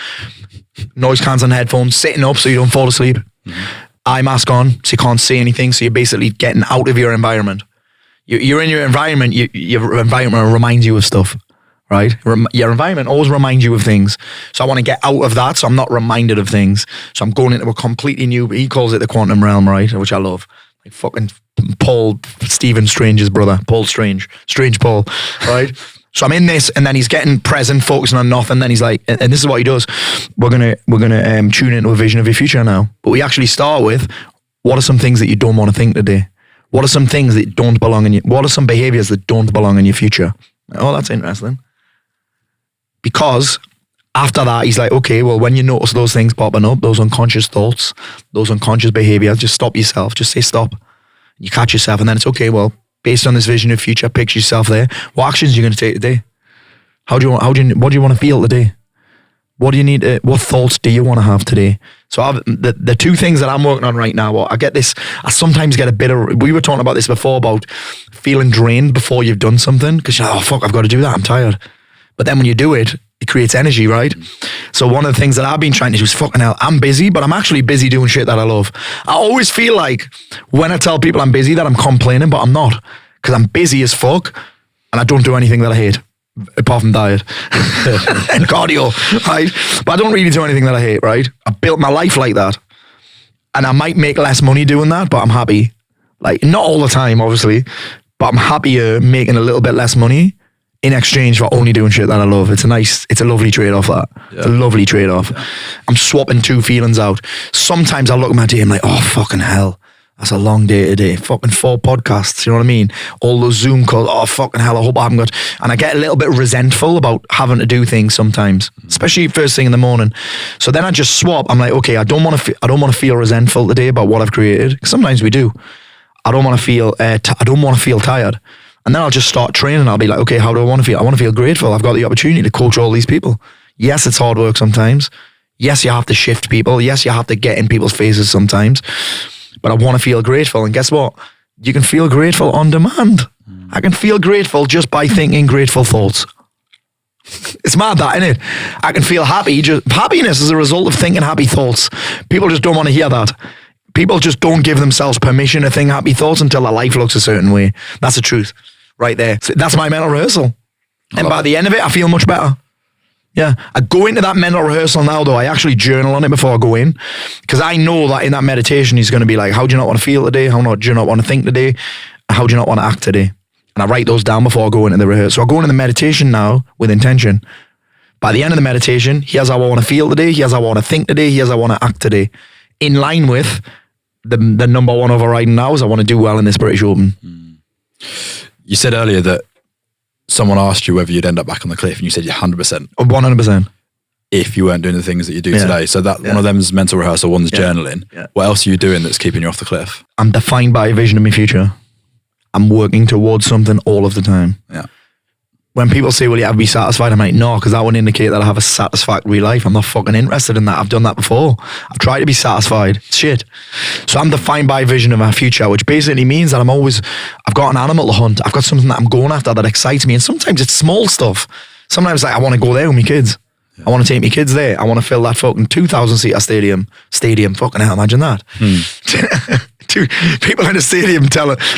Noise cancelling headphones, sitting up so you don't fall asleep. Eye mask on so you can't see anything, so you're basically getting out of your environment. You're in your environment, your environment reminds you of stuff, right? Your environment always reminds you of things. So I want to get out of that so I'm not reminded of things. So I'm going into a completely new, he calls it the quantum realm, right? Which I love. Like fucking Stephen Strange's brother, Paul Strange Paul, right? So I'm in this, and then he's getting present, focusing on nothing. Then he's like, and this is what he does. We're gonna tune into a vision of your future now. But we actually start with, what are some things that you don't want to think today? What are some things that don't belong in you? What are some behaviors that don't belong in your future? Oh, that's interesting. Because after that, he's like, okay, well, when you notice those things popping up, those unconscious thoughts, those unconscious behaviors, just stop yourself. Just say stop. You catch yourself, and then it's okay. Well, based on this vision of future, picture yourself there. What actions are you going to take today? What do you want to feel today? What do you need? What thoughts do you want to have today? So the two things that I'm working on right now, I sometimes get a bit of, we were talking about this before, about feeling drained before you've done something, because you're like, oh fuck, I've got to do that, I'm tired. But then when you do it, it creates energy, right? So one of the things that I've been trying to do is, fucking hell, I'm busy, but I'm actually busy doing shit that I love. I always feel like when I tell people I'm busy that I'm complaining, but I'm not, because I'm busy as fuck and I don't do anything that I hate, apart from diet and cardio, right? But I don't really do anything that I hate, right? I built my life like that, and I might make less money doing that, but I'm happy. Like, not all the time, obviously, but I'm happier making a little bit less money in exchange for only doing shit that I love. It's a lovely trade-off, that. Yeah. It's a lovely trade-off. Yeah. I'm swapping two feelings out. Sometimes I look at my day and I'm like, oh, fucking hell, that's a long day today. Fucking 4 podcasts, you know what I mean? All those Zoom calls, oh, fucking hell, I hope I haven't got... And I get a little bit resentful about having to do things sometimes, especially first thing in the morning. So then I just swap. I'm like, okay, I don't want to feel resentful today about what I've created. Sometimes we do. I don't want to feel tired. And then I'll just start training. I'll be like, okay, how do I want to feel? I want to feel grateful. I've got the opportunity to coach all these people. Yes, it's hard work sometimes. Yes, you have to shift people. Yes, you have to get in people's faces sometimes. But I want to feel grateful. And guess what? You can feel grateful on demand. I can feel grateful just by thinking grateful thoughts. It's mad, that, isn't it? I can feel happy. Happiness is a result of thinking happy thoughts. People just don't want to hear that. People just don't give themselves permission to think happy thoughts until their life looks a certain way. That's the truth right there. So that's my mental rehearsal. And by the end of it, I feel much better. Yeah. I go into that mental rehearsal now, though. I actually journal on it before I go in, because I know that in that meditation, he's going to be like, how do you not want to feel today? How do you not want to think today? How do you not want to act today? And I write those down before I go into the rehearsal. So I go into the meditation now with intention. By the end of the meditation, here's how I want to feel today. Here's how I want to think today. Here's how I want to act today. In line with the number one overriding now is I want to do well in this British Open. You said earlier that someone asked you whether you'd end up back on the cliff, and you said you're 100%. 100%. if you weren't doing the things that you do today. So that one of them's mental rehearsal, one's journaling. Yeah. What else are you doing that's keeping you off the cliff? I'm defined by a vision of my future. I'm working towards something all of the time. Yeah. When people say, well, you have to be satisfied, I'm like, no, because that would indicate that I have a satisfactory life. I'm not fucking interested in that. I've done that before. I've tried to be satisfied. Shit. So I'm defined by a vision of my future, which basically means that I've got an animal to hunt. I've got something that I'm going after that excites me. And sometimes it's small stuff. Sometimes like I want to go there with my kids. I want to take my kids there. I want to fill that fucking 2,000-seater stadium. Fucking hell, imagine that. Dude, people in the stadium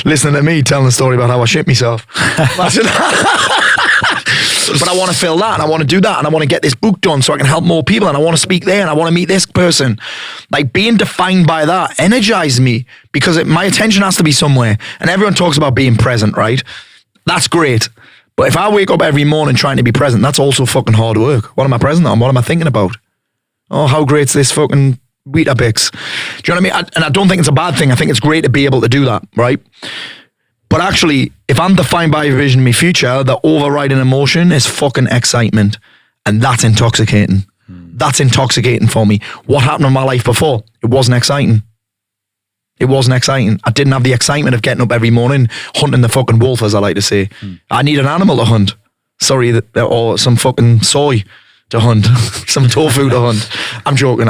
listening to me telling the story about how I shit myself. Imagine that. But I want to fill that, and I want to do that, and I want to get this book done so I can help more people, and I want to speak there, and I want to meet this person. Like, being defined by that energizes me, because my attention has to be somewhere. And everyone talks about being present, right? That's great. But if I wake up every morning trying to be present, that's also fucking hard work. What am I present on? What am I thinking about? Oh, how great's this fucking Weetabix? Do you know what I mean? And I don't think it's a bad thing. I think it's great to be able to do that, right? But actually, if I'm defined by a vision of my future, the overriding emotion is fucking excitement. And that's intoxicating. That's intoxicating for me. What happened in my life before? It wasn't exciting. It wasn't exciting. I didn't have the excitement of getting up every morning, hunting the fucking wolf, as I like to say. I need an animal to hunt. Sorry, or some fucking soy to hunt, some tofu to hunt. I'm joking.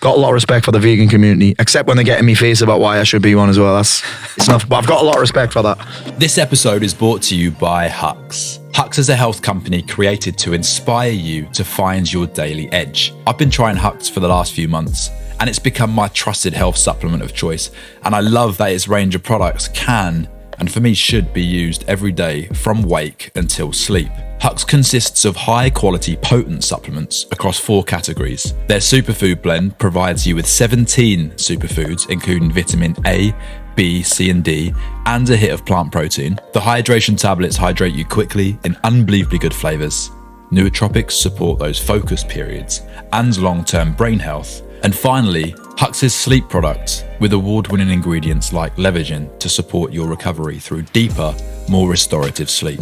Got a lot of respect for the vegan community, except when they get in my face about why I should be one as well. It's enough, but I've got a lot of respect for that. This episode is brought to you by Hux. Hux is a health company created to inspire you to find your daily edge. I've been trying Hux for the last few months, and it's become my trusted health supplement of choice. And I love that its range of products can, and for me should, be used every day from wake until sleep. Hux consists of high-quality, potent supplements across 4 categories. Their superfood blend provides you with 17 superfoods, including vitamin A, B, C, and D, and a hit of plant protein. The hydration tablets hydrate you quickly in unbelievably good flavors. Nootropics support those focus periods and long-term brain health. And finally, Hux's sleep products with award-winning ingredients like Levagen to support your recovery through deeper, more restorative sleep.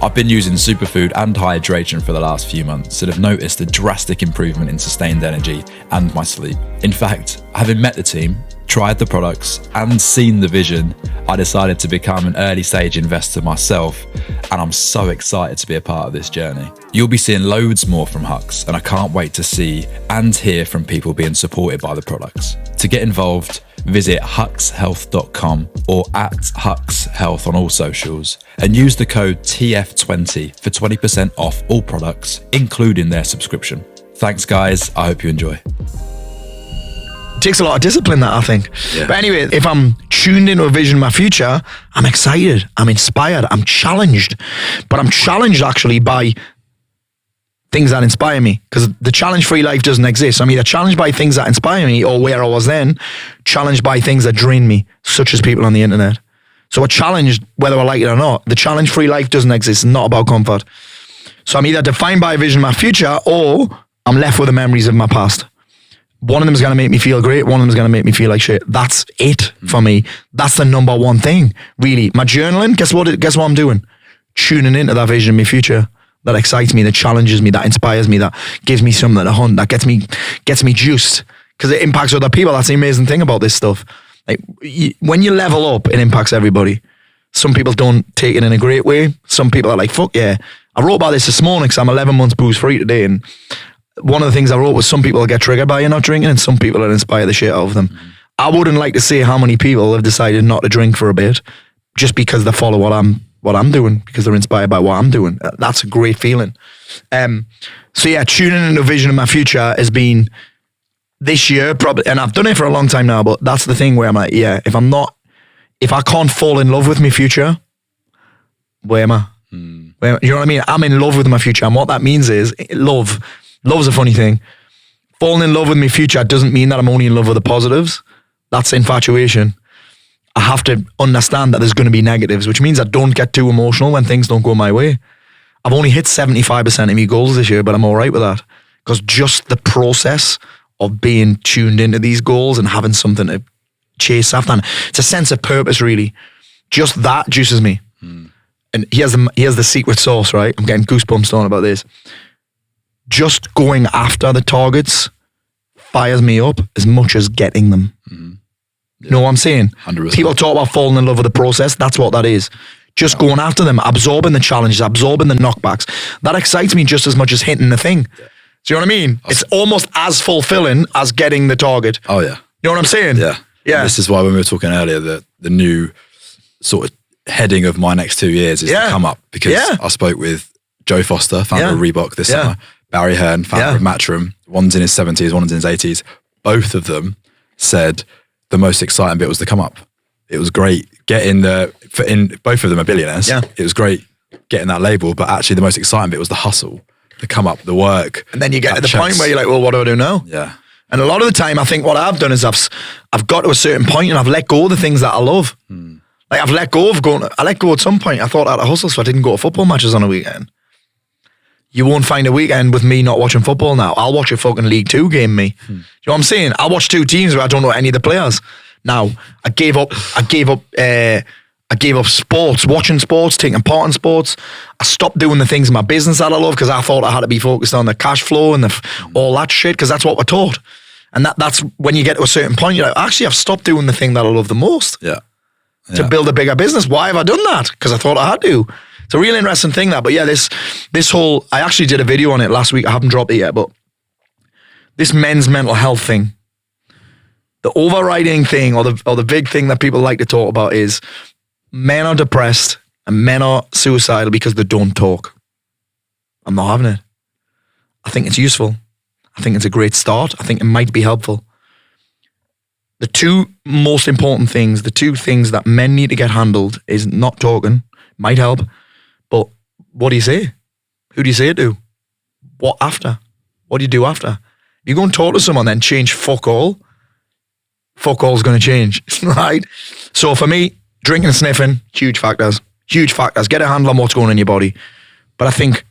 I've been using superfood and hydration for the last few months and have noticed a drastic improvement in sustained energy and my sleep. In fact, having met the team, tried the products, and seen the vision, I decided to become an early stage investor myself, and I'm so excited to be a part of this journey. You'll be seeing loads more from Hux, and I can't wait to see and hear from people being supported by the products. To get involved, visit huxhealth.com or @huxhealth on all socials, and use the code TF20 for 20% off all products, including their subscription. Thanks, guys. I hope you enjoy. It takes a lot of discipline, that, I think. Yeah. But anyway, if I'm tuned into a vision of my future, I'm excited, I'm inspired, I'm challenged. But I'm challenged actually by things that inspire me, because the challenge-free life doesn't exist. I'm either challenged by things that inspire me, or where I was then, challenged by things that drain me, such as people on the internet. So we're challenged whether I like it or not. The challenge-free life doesn't exist. It's not about comfort. So I'm either defined by a vision of my future, or I'm left with the memories of my past. One of them is going to make me feel great. One of them is going to make me feel like shit. That's it for me. That's the number one thing, really. My journaling, guess what I'm doing? Tuning into that vision of my future that excites me, that challenges me, that inspires me, that gives me something to hunt, that gets me juiced, because it impacts other people. That's the amazing thing about this stuff. Like, when you level up, it impacts everybody. Some people don't take it in a great way. Some people are like, fuck yeah. I wrote about this morning because I'm 11 months booze free today, and one of the things I wrote was some people get triggered by you not drinking, and some people inspire the shit out of them. I wouldn't like to say how many people have decided not to drink for a bit just because they follow what I'm doing, because they're inspired by what I'm doing. That's a great feeling. So yeah, tuning into a vision of my future has been this year probably, and I've done it for a long time now, but that's the thing where I'm like, yeah, if I can't fall in love with my future, where am I? You know what I mean? I'm in love with my future, and what that means is Love's a funny thing. Falling in love with my future doesn't mean that I'm only in love with the positives. That's infatuation. I have to understand that there's going to be negatives, which means I don't get too emotional when things don't go my way. I've only hit 75% of my goals this year, but I'm all right with that, because just the process of being tuned into these goals and having something to chase after, and it's a sense of purpose, really. Just that juices me. And here's the secret sauce, right? I'm getting goosebumps talking about this. just going after the targets fires me up as much as getting them. You know what I'm saying? 100%. People talk about falling in love with the process. That's what that is. Just going after them, absorbing the challenges, absorbing the knockbacks. That excites me just as much as hitting the thing. Do you know what I mean? It's almost as fulfilling as getting the target. Oh, yeah. You know what I'm saying? Yeah. Yeah. And this is why when we were talking earlier, the new sort of heading of my next 2 years is to come up, because I spoke with Joe Foster, founder of Reebok this summer, Barry Hearn, founder of Matchroom. One's in his 70s, one's in his 80s. Both of them said the most exciting bit was the come up. It was great getting both of them are billionaires. Yeah. It was great getting that label, but actually the most exciting bit was the hustle, the come up, the work. And then you get to the point where you're like, well, what do I do now? Yeah. And a lot of the time, I think what I've done is I've got to a certain point and I've let go of the things that I love. Like I let go at some point. I thought I had a hustle, so I didn't go to football matches on a weekend. You won't find a weekend with me not watching football now. I'll watch a fucking League 2 game, me. Do you know what I'm saying? I'll watch 2 teams where I don't know any of the players. Now, I gave up sports, watching sports, taking part in sports. I stopped doing the things in my business that I love because I thought I had to be focused on the cash flow and all that shit, because that's what we're taught. And that's when you get to a certain point, you're like, actually, I've stopped doing the thing that I love the most to build a bigger business. Why have I done that? Because I thought I had to. It's a real interesting thing, that. But yeah, this whole, I actually did a video on it last week. I haven't dropped it yet, but this men's mental health thing, the overriding thing or the big thing that people like to talk about is men are depressed and men are suicidal because they don't talk. I'm not having it. I think it's useful. I think it's a great start. I think it might be helpful. The 2 most important things, the 2 things that men need to get handled is not talking, might help, but what do you say? Who do you say it to? What after? What do you do after? You go and talk to someone, then change fuck all. Fuck all's going to change, right? So for me, drinking and sniffing, huge factors. Huge factors. Get a handle on what's going on in your body. But I think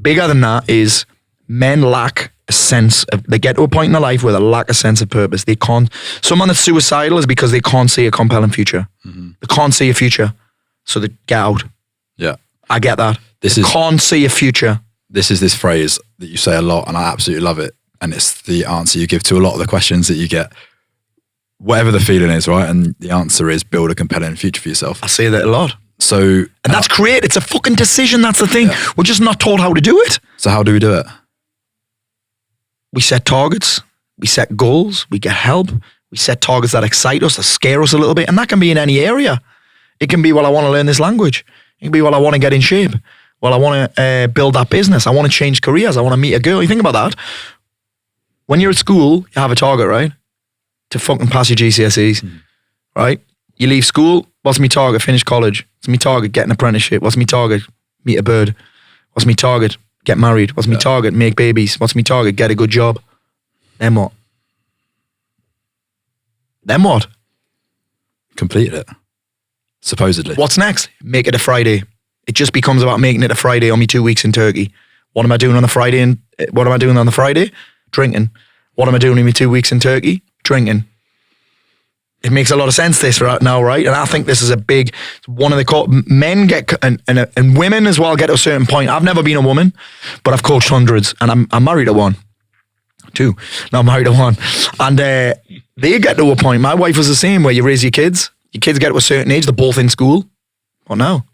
bigger than that is men lack a sense of, they get to a point in their life where they lack a sense of purpose. They can't, someone that's suicidal is because they can't see a compelling future. They can't see a future. So they get out. Yeah. I get that. They can't see a future. This is this phrase that you say a lot, and I absolutely love it. And it's the answer you give to a lot of the questions that you get. Whatever the feeling is, right? And the answer is build a compelling future for yourself. I say that a lot. So, and that's great. It's a fucking decision. That's the thing. Yeah. We're just not taught how to do it. So how do we do it? We set targets. We set goals. We get help. We set targets that excite us, that scare us a little bit. And that can be in any area. It can be, well, I want to learn this language. It can be, well, I want to get in shape. Well, I want to build that business. I want to change careers. I want to meet a girl. You think about that. When you're at school, you have a target, right? To fucking pass your GCSEs, right? You leave school, what's my target? Finish college. What's my target? Get an apprenticeship. What's my target? Meet a bird. What's my target? Get married. What's my target? Make babies. What's my target? Get a good job. Then what? Then what? Complete it. Supposedly. What's next? Make it a Friday. It just becomes about making it a Friday on me 2 weeks in Turkey. What am I doing on the Friday? What am I doing on the Friday? Drinking. What am I doing in me 2 weeks in Turkey? Drinking. It makes a lot of sense this right now, right? And I think this is a big, one of the, men get, and women as well get to a certain point. I've never been a woman, but I've coached hundreds, and I'm married to one. 2. No, I'm married to one. And they get to a point, my wife was the same, where you raise your kids get to a certain age, they're both in school. What now?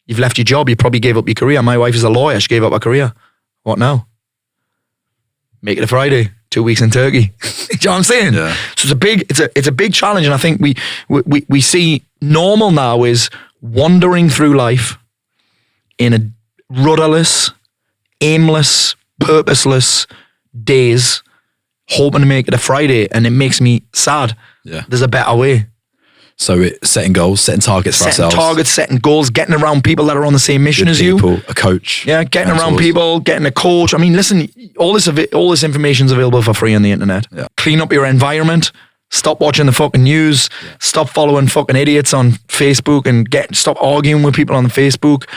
You've left your job, you probably gave up your career. My wife is a lawyer, she gave up her career. What now? Make it a Friday, 2 weeks in Turkey. Do you know what I'm saying? Yeah. So it's a big challenge, and I think we see normal now is wandering through life in a rudderless, aimless, purposeless days, hoping to make it a Friday, and it makes me sad. Yeah. There's a better way. So it's setting goals, setting targets for ourselves. Setting targets, setting goals, getting around people that are on the same mission as you. A coach. Yeah, getting around people, getting a coach. I mean, listen, all this information is available for free on the internet. Yeah. Clean Clean up your environment. Stop watching the fucking news. Yeah. Stop following fucking idiots on Facebook, and stop arguing with people on Facebook.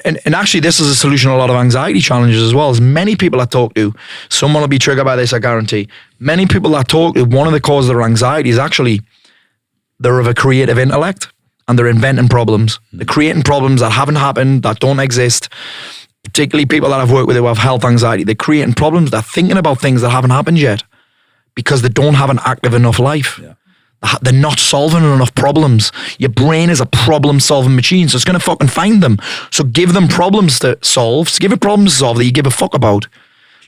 And actually, this is a solution to a lot of anxiety challenges as well. As many people I talk to, someone will be triggered by this, I guarantee. Many people I talk to, one of the causes of their anxiety is actually they're of a creative intellect and they're inventing problems. They're creating problems that haven't happened, that don't exist. particularly people that I've worked with who have health anxiety, they're creating problems. They're thinking about things that haven't happened yet because they don't have an active enough life. Yeah. They're not solving enough problems. Your brain is a problem-solving machine, so it's going to fucking find them. So give them problems to solve. So give it problems to solve that you give a fuck about.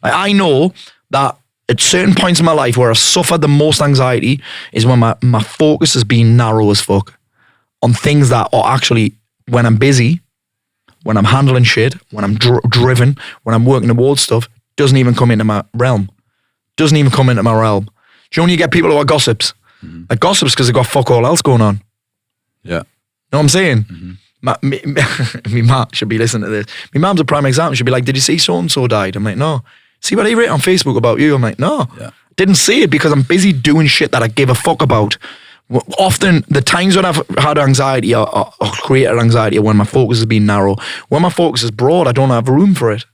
Like, I know that at certain points in my life where I've suffered the most anxiety is when my focus has been narrow as fuck on things that are actually, when I'm busy, when I'm handling shit, when I'm driven, when I'm working towards stuff, doesn't even come into my realm. Doesn't even come into my realm. Do you know when you get people who are gossips? Like gossips because they've got fuck all else going on. Yeah. Know what I'm saying? My mum should be listening to this. My mum's a prime example. She'd be like, did you see so-and-so died? I'm like, no. See what he wrote on Facebook about you? I'm like, no. Yeah. Didn't see it because I'm busy doing shit that I give a fuck about. Often the times when I've had anxiety or created anxiety are when my focus has been narrow. When my focus is broad, I don't have room for it.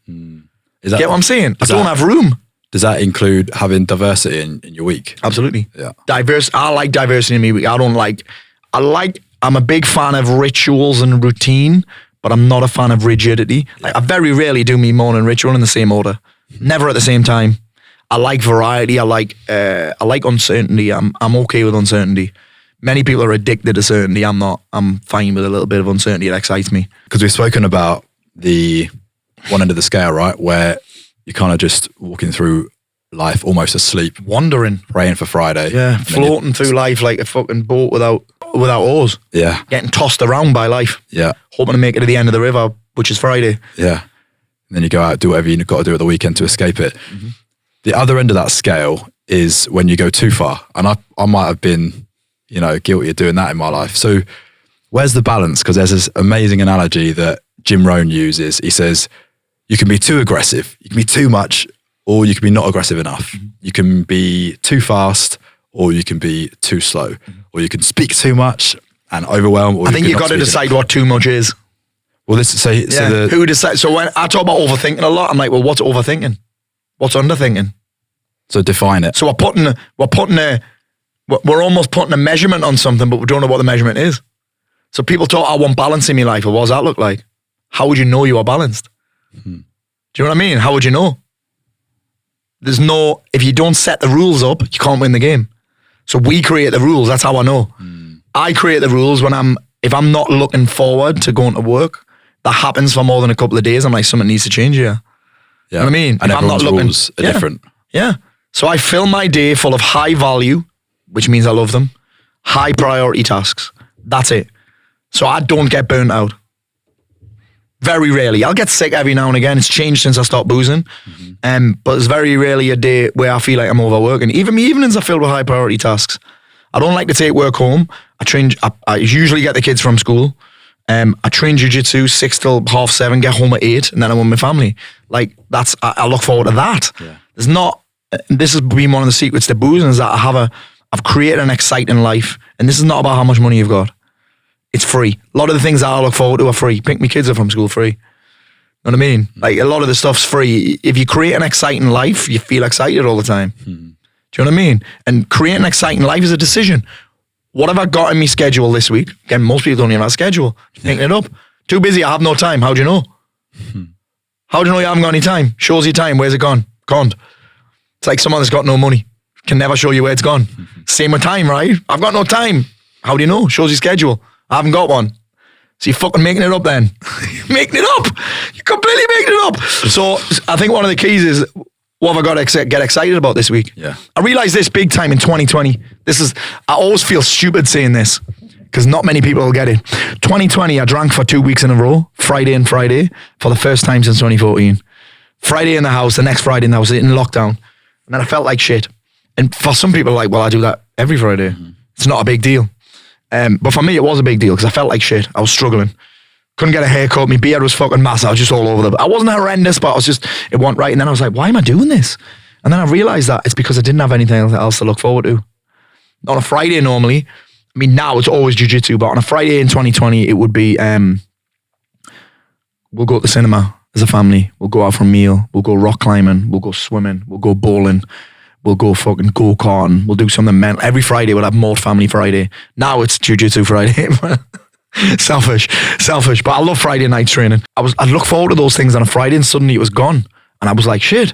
Is that, Get what I'm saying? I is don't that- have room. Does that include having diversity in your week? Absolutely. Yeah. I like diversity in me week. I'm a big fan of rituals and routine, but I'm not a fan of rigidity. Like, I very rarely do me morning ritual in the same order. Never at the same time. I like variety. I like uncertainty. I'm okay with uncertainty. Many people are addicted to certainty. I'm not. I'm fine with a little bit of uncertainty. It excites me. Because we've spoken about the one end of the scale, right? Where you're kind of just walking through life almost asleep, Wandering. praying for Friday. Yeah. And then you- Floating through life like a fucking boat without oars. Yeah. Getting tossed around by life. Yeah. Hoping to make it to the end of the river, which is Friday. Yeah. And then you go out, do whatever you've got to do at the weekend to escape it. The other end of that scale is when you go too far. And I might have been, guilty of doing that in my life. So where's the balance? Because there's this amazing analogy that Jim Rohn uses. He says, you can be too aggressive, you can be too much, or you can be not aggressive enough. You can be too fast, or you can be too slow, or you can speak too much and overwhelm. Or I think you you've got to decide what too much is. Well, this so Who decides? So when I talk about overthinking a lot, I'm like, well, what's overthinking? What's underthinking? so define it. So we're almost putting a measurement on something, but we don't know what the measurement is. So people talk, I want balance in my life. Well, what does that look like? How would you know you are balanced? Do you know what I mean? How would you know? If you don't set the rules up, you can't win the game. So we create the rules. That's how I know. I create the rules if I'm not looking forward to going to work. That happens for more than a couple of days. I'm like, something needs to change here. Yeah. You know what I mean? And If I'm not everyone's looking- rules are Yeah. different. Yeah. So I fill my day full of high value, which means I love them, high priority tasks. That's it. So I don't get burnt out. Very rarely. I'll get sick every now and again. It's changed since I stopped boozing. But it's very rarely a day where I feel like I'm overworking. Even my evenings are filled with high priority tasks. I don't like to take work home. I usually get the kids from school. I train jiu-jitsu 6 till 7:30, get home at 8, and then I'm with my family. Like, I look forward to that. Yeah. This has been one of the secrets to boozing, is that I've created an exciting life. And this is not about how much money you've got. It's free. A lot of the things that I look forward to are free. Pick my kids up from school free. Know what I mean? Like, a lot of the stuff's free. If you create an exciting life, you feel excited all the time. Do you know what I mean? And creating an exciting life is a decision. What have I got in my schedule this week? Again, most people don't even have a schedule. Just picking it up. Too busy, I have no time. How do you know? How do you know you haven't got any time? Shows you time. Where's it gone? Can't. It's like someone that's got no money. Can never show you where it's gone. Same with time, right? I've got no time. How do you know? Shows your schedule. I haven't got one. So you're fucking making it up then. Making it up. You're completely making it up. So I think one of the keys is, what have I got to get excited about this week? Yeah. I realized this big time in 2020. I always feel stupid saying this because not many people will get it. 2020, I drank for 2 weeks in a row, Friday and Friday, for the first time since 2014. Friday in the house, the next Friday in the house, in lockdown. And then I felt like shit. And for some people, like, well, I do that every Friday. It's not a big deal. But for me, it was a big deal because I felt like shit. I was struggling. Couldn't get a haircut. My beard was fucking massive. I was just all over I wasn't horrendous, but it wasn't right. And then I was like, why am I doing this? And then I realized that it's because I didn't have anything else to look forward to. On a Friday normally, I mean, now it's always jiu-jitsu, but on a Friday in 2020, it would be, we'll go to the cinema as a family. We'll go out for a meal. We'll go rock climbing. We'll go swimming. We'll go bowling. We'll go fucking go-karting. We'll do something mental. Every Friday we'll have Mort Family Friday. Now it's Jiu-Jitsu Friday. Selfish. But I love Friday night training. I'd look forward to those things on a Friday and suddenly it was gone. And I was like, shit,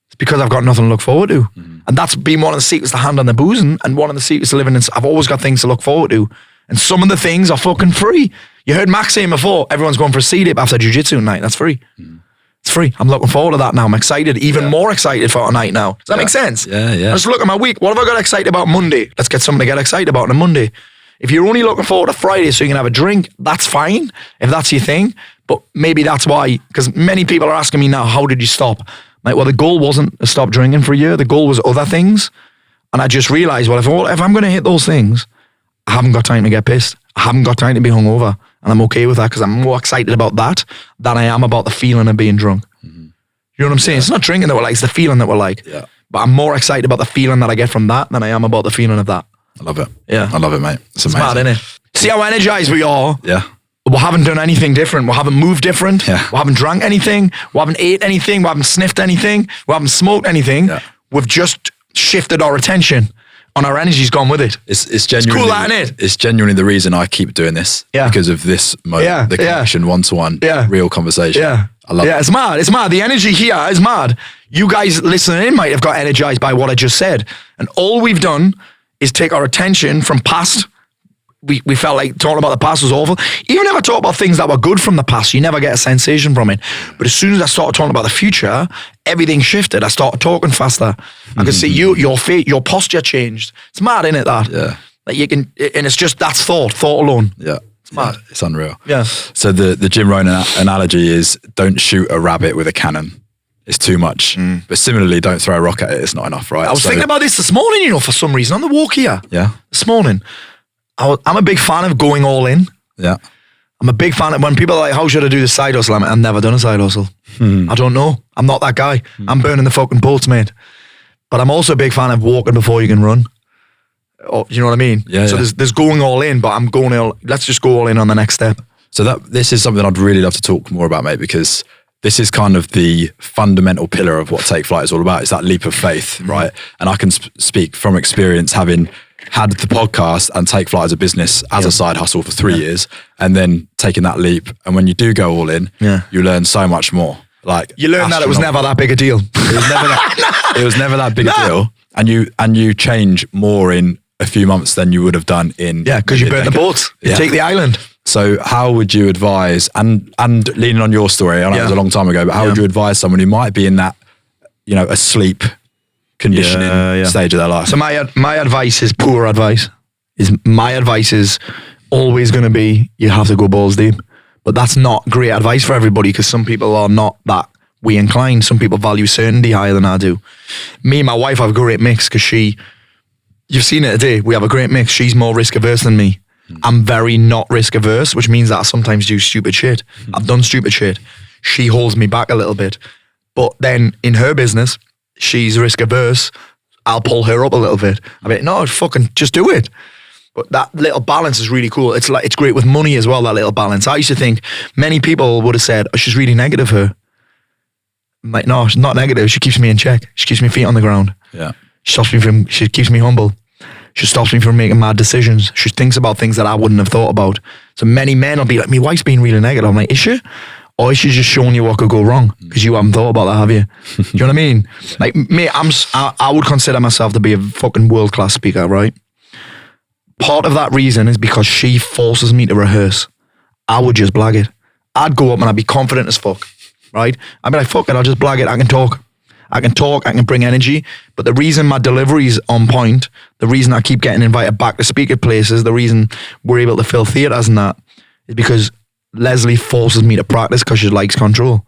it's because I've got nothing to look forward to. And that's been one of the secrets to hand on the boozing and one of the secrets to living in. I've always got things to look forward to. And some of the things are fucking free. You heard Max saying before, everyone's going for a C-dip after jiu-jitsu tonight. That's free. It's free. I'm looking forward to that now. I'm excited, even more excited for tonight now. Does that make sense? Yeah. I just look at my week. What have I got excited about Monday? Let's get something to get excited about on a Monday. If you're only looking forward to Friday so you can have a drink, that's fine, if that's your thing. But maybe that's why, because many people are asking me now, how did you stop? Like, well, the goal wasn't to stop drinking for a year. The goal was other things. And I just realized, well, if I'm going to hit those things, I haven't got time to get pissed. I haven't got time to be hungover. And I'm okay with that because I'm more excited about that than I am about the feeling of being drunk. You know what I'm saying? It's not drinking that we're like, it's the feeling that we're like. Yeah. But I'm more excited about the feeling that I get from that than I am about the feeling of that. I love it. Yeah. I love it, mate. It's amazing. It's mad, innit? See how energized we are? Yeah. We haven't done anything different. We haven't moved different. Yeah. We haven't drank anything. We haven't ate anything. We haven't sniffed anything. We haven't smoked anything. Yeah. We've just shifted our attention and our energy's gone with it. It's genuinely cool, that, innit? It's genuinely the reason I keep doing this. Yeah. Because of this moment, Yeah, the connection, one-to-one, Yeah. real conversation. Yeah. I love Yeah, it. it's mad. It's mad. The energy here is mad. You guys listening in might have got energized by what I just said. And all we've done is take our attention from past. We felt like talking about the past was awful. Even if I talk about things that were good from the past, you never get a sensation from it. But as soon as I started talking about the future, everything shifted. I started talking faster. I could see your posture changed. It's mad, isn't it, that? Yeah. Like you can, and it's just, that's thought alone. Yeah. It's mad. It's unreal. Yeah. So the Jim Rohn analogy is don't shoot a rabbit with a cannon. It's too much. But similarly, don't throw a rock at it. It's not enough, right? I was thinking about this morning, you know, for some reason, on the walk here. Yeah. This morning. I'm a big fan of going all in. Yeah. I'm a big fan of when people are like, how should I do the side hustle? I've never done a side hustle. I don't know. I'm not that guy. I'm burning the fucking boats, mate. But I'm also a big fan of walking before you can run. Oh, you know what I mean? Yeah. So yeah. there's going all in, but I'm going all, let's just go all in on the next step. So this is something I'd really love to talk more about, mate, because this is kind of the fundamental pillar of what Take Flight is all about. It's that leap of faith, right? And I can speak from experience, having had the podcast and Take Flight as a business, as a side hustle for 3 years, and then taking that leap. And when you do go all in, you learn so much more. Like You learn that it was never that big a deal. It was never that big a deal. And you change more in a few months than you would have done in Because you burn the boats. You Yeah. take the island. So how would you advise, and leaning on your story, I know it was a long time ago, but how would you advise someone who might be in that, you know, asleep conditioning stage of their life? So my advice is poor advice. My advice is always going to be, you have to go balls deep. But that's not great advice for everybody because some people are not that way inclined. Some people value certainty higher than I do. Me and my wife have a great mix because you've seen it today, we have a great mix. She's more risk averse than me. I'm very not risk averse, which means that I sometimes do stupid shit. I've done stupid shit. She holds me back a little bit. But then in her business, she's risk averse. I'll pull her up a little bit. I mean, no, fucking just do it. But that little balance is really cool. It's great with money as well, that little balance. I used to think many people would have said, oh, she's really negative, her. I'm like, no, she's not negative. She keeps me in check. She keeps me feet on the ground. Yeah. She keeps me humble. She stops me from making mad decisions. She thinks about things that I wouldn't have thought about. So many men will be like, my wife's being really negative. I'm like, is she? Or is she just showing you what could go wrong? Because you haven't thought about that, have you? Do you know what I mean? Like, mate, I would consider myself to be a fucking world-class speaker, right? Part of that reason is because she forces me to rehearse. I would just blag it. I'd go up and I'd be confident as fuck, right? I'd be like, fuck it, I'll just blag it. I can talk, I can bring energy. But the reason my delivery's on point, the reason I keep getting invited back to speak at places, the reason we're able to fill theatres and that, is because Leslie forces me to practice because she likes control.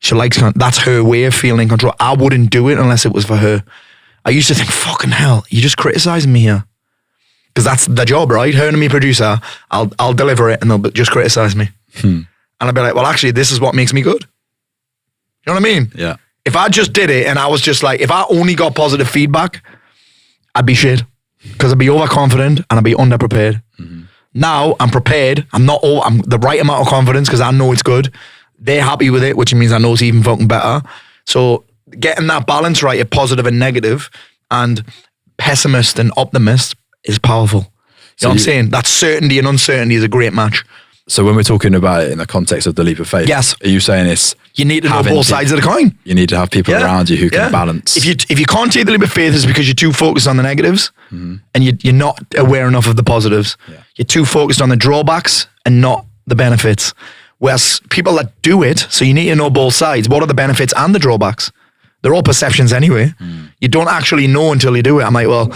That's her way of feeling in control. I wouldn't do it unless it was for her. I used to think, fucking hell, you're just criticising me here. Because that's the job, right? Her and me producer, I'll deliver it and they'll just criticise me. And I'll be like, well, actually, this is what makes me good. You know what I mean? Yeah. If I just did it and I was just like, if I only got positive feedback, I'd be shit. Because I'd be overconfident and I'd be underprepared. Now I'm prepared. I'm the right amount of confidence because I know it's good. They're happy with it, which means I know it's even fucking better. So getting that balance right of positive and negative and pessimist and optimist is powerful. You know what I'm saying? That certainty and uncertainty is a great match. So when we're talking about it in the context of the leap of faith, Yes. are you saying it's You need to know having both sides of the coin. You need to have people around you who can balance. If you can't take the leap of faith, it's because you're too focused on the negatives and you're not aware enough of the positives. Yeah. You're too focused on the drawbacks and not the benefits. Whereas people that do it, so you need to know both sides. What are the benefits and the drawbacks? They're all perceptions anyway. You don't actually know until you do it. I'm like, well,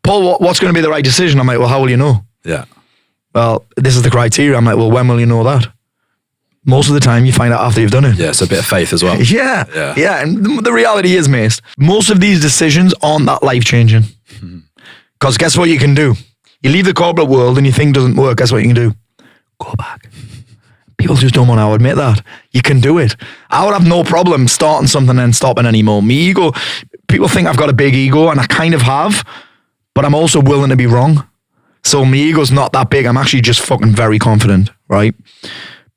Paul, what's going to be the right decision? I'm like, well, how will you know? Yeah. Well, this is the criteria. I'm like, well, when will you know that? Most of the time, you find out after you've done it. Yeah, it's a bit of faith as well. Yeah. And the reality is, mate, most of these decisions aren't that life-changing. Because guess what you can do? You leave the corporate world and you think it doesn't work. Guess what you can do? Go back. People just don't want to admit that. You can do it. I would have no problem starting something and stopping anymore. Me ego, people think I've got a big ego, and I kind of have, but I'm also willing to be wrong. So my ego's not that big. I'm actually just fucking very confident, right?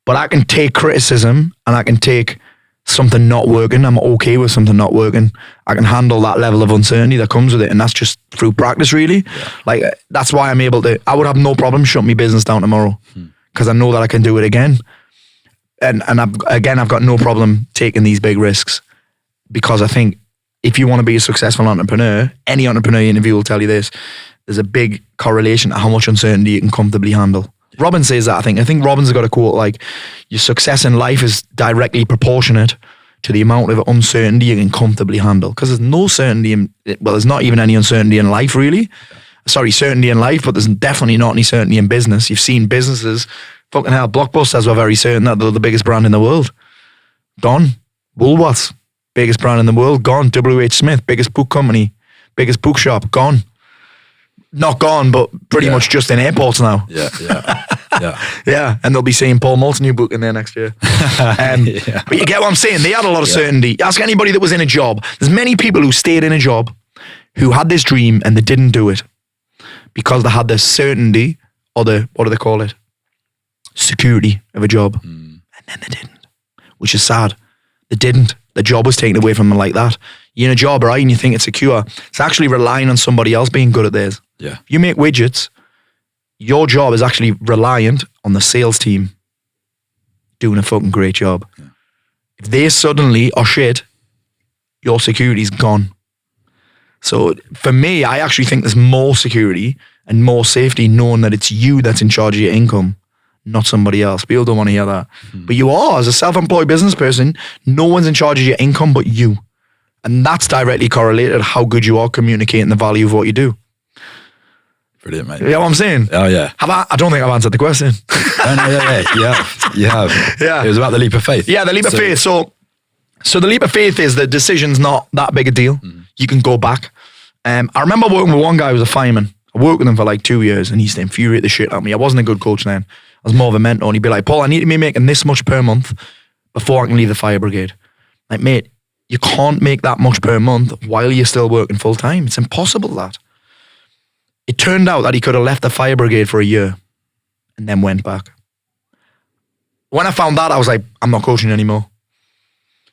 But I can take criticism and I can take something not working. I'm okay with something not working. I can handle that level of uncertainty that comes with it. And that's just through practice, really. Yeah. Like, that's why I'm able to, I would have no problem shutting my business down tomorrow because I know that I can do it again. And I've got no problem taking these big risks because I think if you want to be a successful entrepreneur, any entrepreneur you interview will tell you this, there's a big correlation to how much uncertainty you can comfortably handle. Robin says that, I think Robin's got a quote like, your success in life is directly proportionate to the amount of uncertainty you can comfortably handle. Because there's no certainty there's not even any uncertainty in life, really. Sorry, certainty in life, but there's definitely not any certainty in business. You've seen businesses, fucking hell, Blockbusters were very certain that they're the biggest brand in the world. Gone. Woolworths, biggest brand in the world, gone. WH Smith, biggest book company, biggest bookshop, gone. Not gone, but pretty much just in airports now. Yeah, and they'll be seeing Paul Malt's new book in there next year. But you get what I'm saying? They had a lot of certainty. Ask anybody that was in a job. There's many people who stayed in a job who had this dream and they didn't do it because they had the certainty or the, what do they call it? Security of a job. And then they didn't, which is sad. They didn't. The job was taken away from them like that. You're in a job, right, and you think it's secure. It's actually relying on somebody else being good at theirs. Yeah. If you make widgets, your job is actually reliant on the sales team doing a fucking great job. Yeah. If they suddenly are shit, your security's gone. So for me, I actually think there's more security and more safety knowing that it's you that's in charge of your income, not somebody else. People don't want to hear that. But you are, as a self-employed business person, no one's in charge of your income but you. And that's directly correlated to how good you are communicating the value of what you do. Brilliant, mate. You know what I'm saying? Oh, yeah. I don't think I've answered the question. You have. Yeah. It was about the leap of faith. Yeah, the leap of faith. So the leap of faith is the decision's not that big a deal. You can go back. I remember working with one guy who was a fireman. I worked with him for like 2 years and he used to infuriate the shit out of me. I wasn't a good coach then. I was more of a mentor, and he'd be like, Paul, I need to be making this much per month before I can leave the fire brigade. Like, mate, you can't make that much per month while you're still working full time. It's impossible, that. It turned out that he could have left the fire brigade for a year and then went back. When I found that, I was like, I'm not coaching anymore.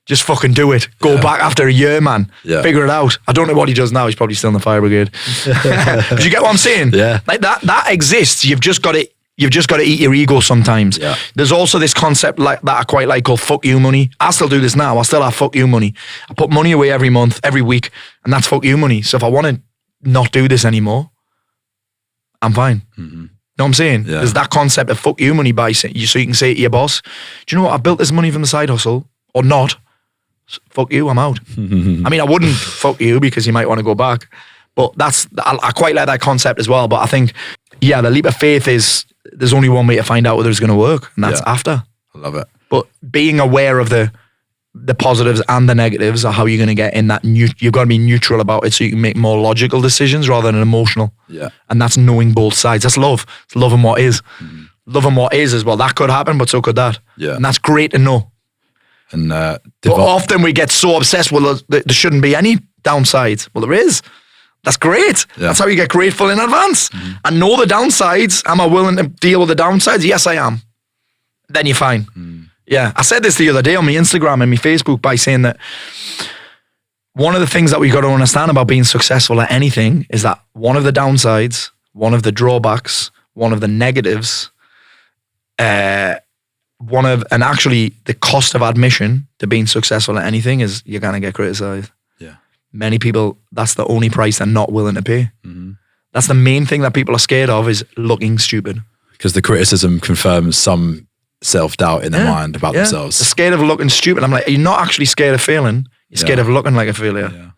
Just fucking do it. Go back after a year, man. Yeah. Figure it out. I don't know what he does now. He's probably still in the fire brigade. But you get what I'm saying? Yeah. Like that exists. You've just got to eat your ego sometimes. Yeah. There's also this concept like that I quite like called fuck you money. I still do this now. I still have fuck you money. I put money away every month, every week, and that's fuck you money. So if I want to not do this anymore, I'm fine. Mm-hmm. Know what I'm saying? Yeah. There's that concept of fuck you money so you can say to your boss, do you know what? I built this money from the side hustle or not. Fuck you, I'm out. I mean, I wouldn't fuck you because you might want to go back. But I quite like that concept as well. But I think, yeah, the leap of faith is there's only one way to find out whether it's going to work, and that's after. I love it. But being aware of the positives and the negatives are how you're going to get in that. You've got to be neutral about it so you can make more logical decisions rather than emotional. Yeah. And that's knowing both sides. That's love. It's loving what is. Mm-hmm. Loving what is as well. That could happen, but so could that. Yeah. And that's great to know. And but often we get so obsessed, well, there shouldn't be any downsides. Well, there is. That's great. Yeah. That's how you get grateful in advance. Mm-hmm. I know the downsides. Am I willing to deal with the downsides? Yes, I am. Then you're fine. Mm. Yeah. I said this the other day on my Instagram and my Facebook by saying that one of the things that we got to understand about being successful at anything is that one of the downsides one of the drawbacks, one of the negatives, and actually the cost of admission to being successful at anything is you're going to get criticized. Yeah. Many people, that's the only price they're not willing to pay. That's the main thing that people are scared of, is looking stupid. Because the criticism confirms some self-doubt in their mind about themselves. They're scared of looking stupid. I'm like, you're not actually scared of failing. You're scared of looking like a failure. Yeah.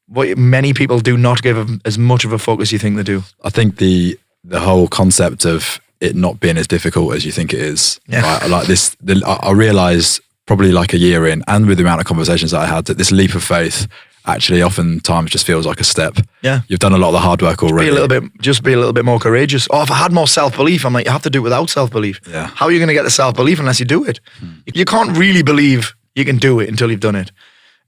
What many people do not give as much of a fuck as you think they do. I think the whole concept of it not being as difficult as you think it is. Right? Like this, I realized probably like a year in, and with the amount of conversations that I had, that this leap of faith actually oftentimes just feels like a step. Yeah. You've done a lot of the hard work already. Just be a little bit more courageous. Oh, if I had more self-belief, I'm like, you have to do it without self-belief. Yeah. How are you going to get the self-belief unless you do it? You can't really believe you can do it until you've done it.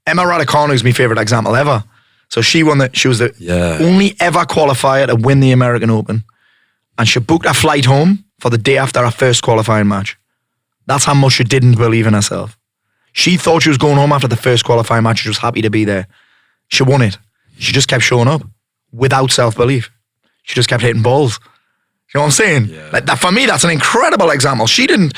Emma Raducanu is my favorite example ever. So she was the only ever qualifier to win the American Open. And she booked a flight home for the day after her first qualifying match. That's how much she didn't believe in herself. She thought she was going home after the first qualifying match. She was happy to be there. She won it. She just kept showing up without self-belief. She just kept hitting balls. You know what I'm saying? Yeah. Like that, for me, that's an incredible example. She didn't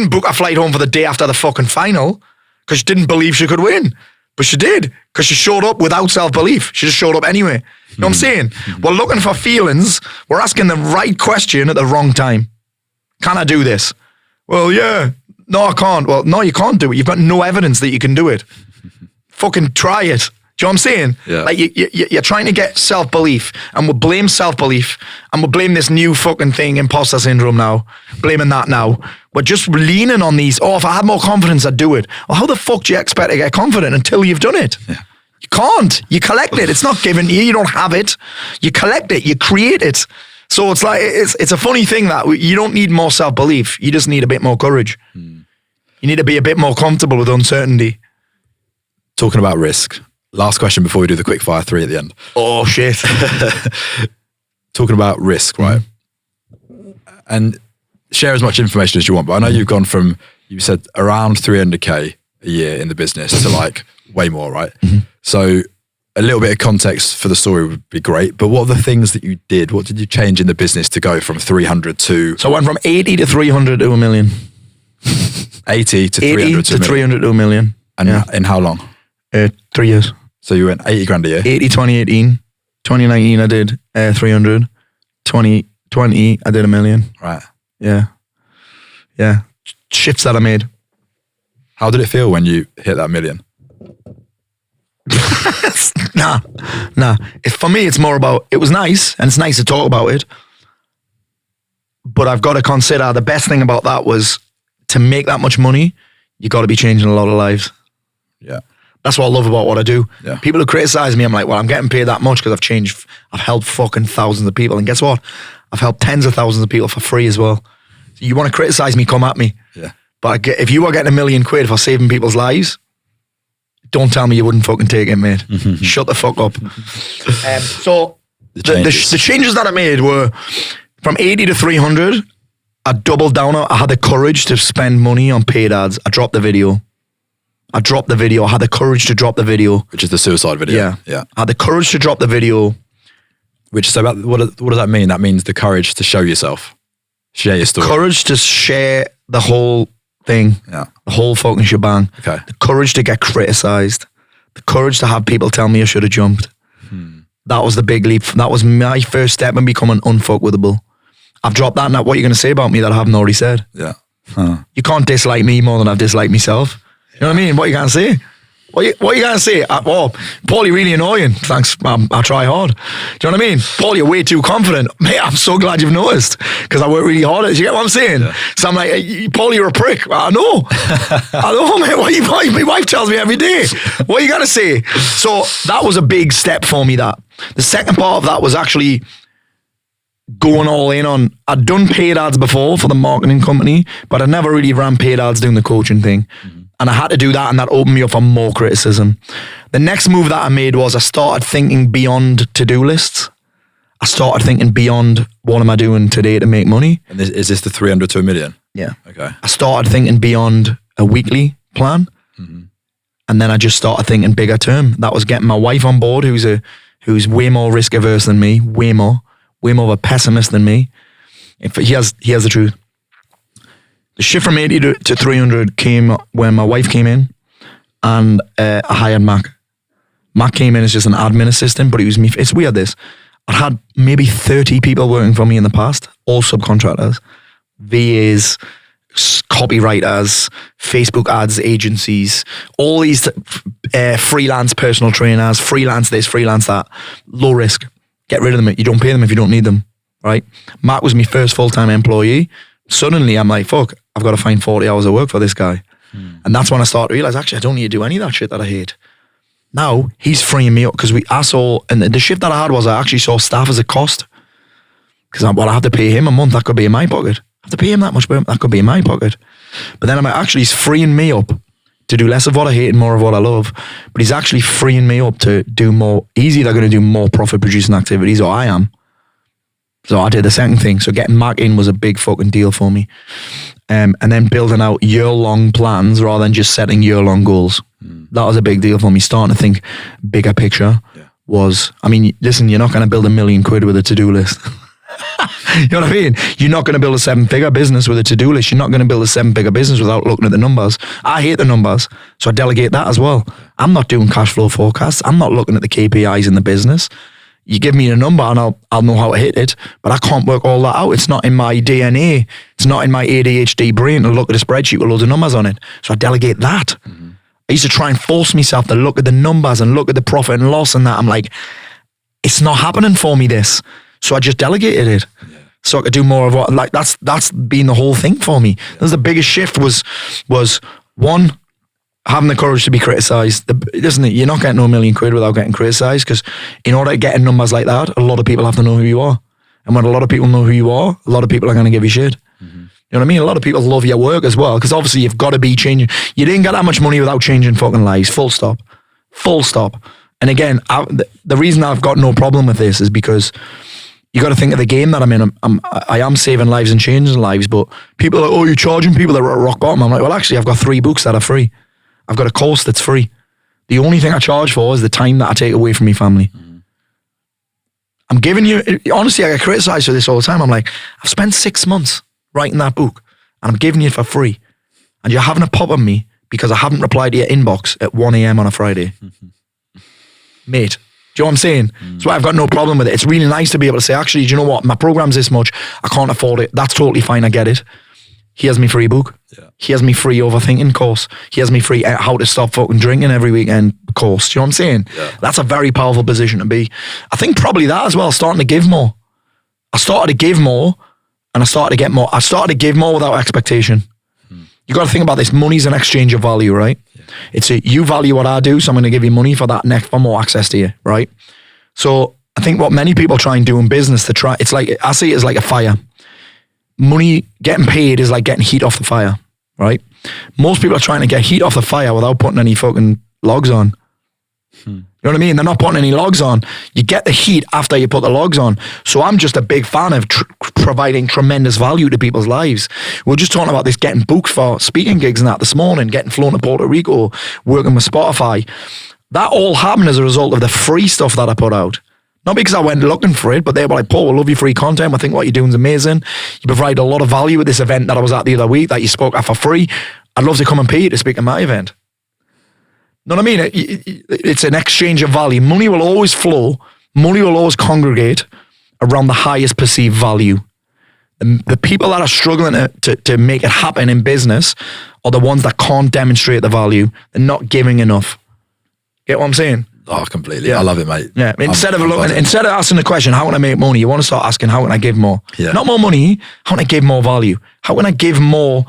book a flight home for the day after the fucking final because she didn't believe she could win. But she did, because she showed up without self-belief. She just showed up anyway. You know what I'm saying? We're looking for feelings. We're asking the right question at the wrong time. Can I do this? Well, yeah. No, I can't. Well, no, you can't do it. You've got no evidence that you can do it. Fucking try it. Do you know what I'm saying? Yeah. Like you're trying to get self-belief, and we'll blame self-belief, and we'll blame this new fucking thing, imposter syndrome now, blaming that now. We're just leaning on these, oh, if I had more confidence, I'd do it. Well, how the fuck do you expect to get confident until you've done it? Yeah. You can't. You collect it. It's not given to you. You don't have it. You collect it. You create it. So it's like, it's a funny thing that you don't need more self-belief. You just need a bit more courage. You need to be a bit more comfortable with uncertainty. Talking about risk. Last question before we do the quick fire 3 at the end. Oh, shit. Talking about risk, right? And share as much information as you want, but I know you've gone from, you said around 300K a year in the business to like way more, right? So a little bit of context for the story would be great, but what are the things that you did? What did you change in the business to go from 300 to... So I went from 80 to 300 to a million. 80 to 300 80 to 300 to a million. And in how long? 3 years. So you went 80 grand a year? 80, 2018. 2019 I did 300. 2020 I did a million. Right. Yeah. Yeah. Shifts that I made. How did it feel when you hit that million? Nah. For me, it's more about, it was nice, and it's nice to talk about it. But I've got to consider the best thing about that was to make that much money, you got to be changing a lot of lives. Yeah. That's what I love about what I do. Yeah. People who criticize me, I'm like, well, I'm getting paid that much because I've helped fucking thousands of people. And guess what? I've helped tens of thousands of people for free as well. So you want to criticize me, come at me. Yeah. But if you were getting £1 million for saving people's lives, don't tell me you wouldn't fucking take it, mate. Shut the fuck up. So the changes that I made were from 80 to 300. I doubled down. I had the courage to spend money on paid ads. I dropped the video. I had the courage to drop the video. Which is the suicide video. Yeah. I had the courage to drop the video. Which, so what does that mean? That means the courage to show yourself. Share your story. Courage to share the whole thing. Yeah. The whole fucking shebang. Okay. The courage to get criticized. The courage to have people tell me I should have jumped. That was the big leap. That was my first step in becoming unfuckwittable. I've dropped that. Now, what are you going to say about me that I haven't already said? Yeah. Huh. You can't dislike me more than I've disliked myself. You know what I mean? What are you going to say? What are you going to say? Oh, Paul, you're really annoying. Thanks, I try hard. Do you know what I mean? Paul, you're way too confident. Mate, I'm so glad you've noticed because I work really hard. Do you get what I'm saying? Yeah. So I'm like, hey, Paul, you're a prick. I know. I know, mate. My wife tells me every day. What are you going to say? So that was a big step for me, that. The second part of that was actually going all in on, I'd done paid ads before for the marketing company, but I never really ran paid ads doing the coaching thing. And I had to do that, and that opened me up for more criticism. The next move that I made was I started thinking beyond to-do lists. I started thinking beyond, what am I doing today to make money? And is this the 300 to a million? Yeah. Okay. I started thinking beyond a weekly plan. And then I just started thinking bigger term. That was getting my wife on board, who's way more risk averse than me, way more way more of a pessimist than me. He has the truth. The shift from 80 to 300 came when my wife came in, and I hired Mac. Mac came in as just an admin assistant, but it was me. It's weird this. I'd had maybe 30 people working for me in the past, all subcontractors, VAs, copywriters, Facebook ads agencies, all these freelance personal trainers, freelance this, freelance that, low risk. Get rid of them. You don't pay them if you don't need them, right? Matt was my first full-time employee. Suddenly I'm like, fuck, I've got to find 40 hours of work for this guy. And that's when I started to realize, actually, I don't need to do any of that shit that I hate. Now he's freeing me up because the shift that I had was I actually saw staff as a cost. Because I have to pay him a month, that could be in my pocket. I have to pay him that much, but that could be in my pocket. But then I'm actually, he's freeing me up to do less of what I hate and more of what I love. But he's actually freeing me up to do more. He's either going to do more profit producing activities or I am. So I did the second thing. So getting Mac in was a big fucking deal for me. And then building out year-long plans rather than just setting year-long goals. That was a big deal for me. Starting to think bigger picture was, I mean, listen, you're not going to build £1 million with a to-do list. You know what I mean? You're not going to build a 7-figure business with a to-do list. You're not going to build a 7-figure business without looking at the numbers. I hate the numbers, so I delegate that as well. I'm not doing cash flow forecasts. I'm not looking at the KPIs in the business. You give me a number and I'll know how to hit it, but I can't work all that out. It's not in my DNA. It's not in my ADHD brain to look at a spreadsheet with loads of numbers on it. So I delegate that. I used to try and force myself to look at the numbers and look at the profit and loss and that. I'm like, it's not happening for me, this. So I just delegated it. So I could do more of what, like, that's been the whole thing for me. That's the biggest shift was one, having the courage to be criticised. Listen, you're not getting no £1 million without getting criticised, because in order to get in numbers like that, a lot of people have to know who you are. And when a lot of people know who you are, a lot of people are going to give you shit. You know what I mean? A lot of people love your work as well, because obviously you've got to be changing. You didn't get that much money without changing fucking lives. Full stop. Full stop. And again, the reason I've got no problem with this is because you got to think of the game that I'm in. I am saving lives and changing lives, but people are like, oh, you're charging people that are at rock bottom. I'm like, well, actually, I've got 3 books that are free. I've got a course that's free. The only thing I charge for is the time that I take away from my family. I'm giving you, honestly, I get criticised for this all the time. I'm like, I've spent 6 months writing that book and I'm giving you it for free. And you're having a pop on me because I haven't replied to your inbox at 1 a.m. on a Friday. Mate, do you know what I'm saying? So I've got no problem with it. It's really nice to be able to say, actually, do you know what? My program's this much. I can't afford it. That's totally fine. I get it. Here's me free book. Here's me free overthinking course. Here's me free how to stop fucking drinking every weekend course. Do you know what I'm saying? That's a very powerful position to be. I think probably that as well, starting to give more. I started to give more and I started to get more. I started to give more without expectation. You got to think about this. Money's an exchange of value, right? It's you value what I do, so I'm going to give you money for that next, for more access to you, right? So I think what many people try and do in business, it's like, I see it as like a fire. Money, getting paid is like getting heat off the fire, right? Most people are trying to get heat off the fire without putting any fucking logs on. You know what I mean? They're not putting any logs on. You get the heat after you put the logs on. So I'm just a big fan of providing tremendous value to people's lives. We were just talking about this, getting booked for speaking gigs and that this morning, getting flown to Puerto Rico, working with Spotify. That all happened as a result of the free stuff that I put out. Not because I went looking for it, but they were like, Paul, we love your free content. I think what you're doing is amazing. You provide a lot of value at this event that I was at the other week that you spoke at for free. I'd love to come and pay you to speak at my event. Know what I mean? It's an exchange of value. Money will always flow. Money will always congregate around the highest perceived value. The people that are struggling to make it happen in business are the ones that can't demonstrate the value. They're not giving enough. Get what I'm saying? Oh, completely. I love it, mate. Yeah. Instead of asking the question, how can I make money? You want to start asking, how can I give more? Not more money. How can I give more value? How can I give more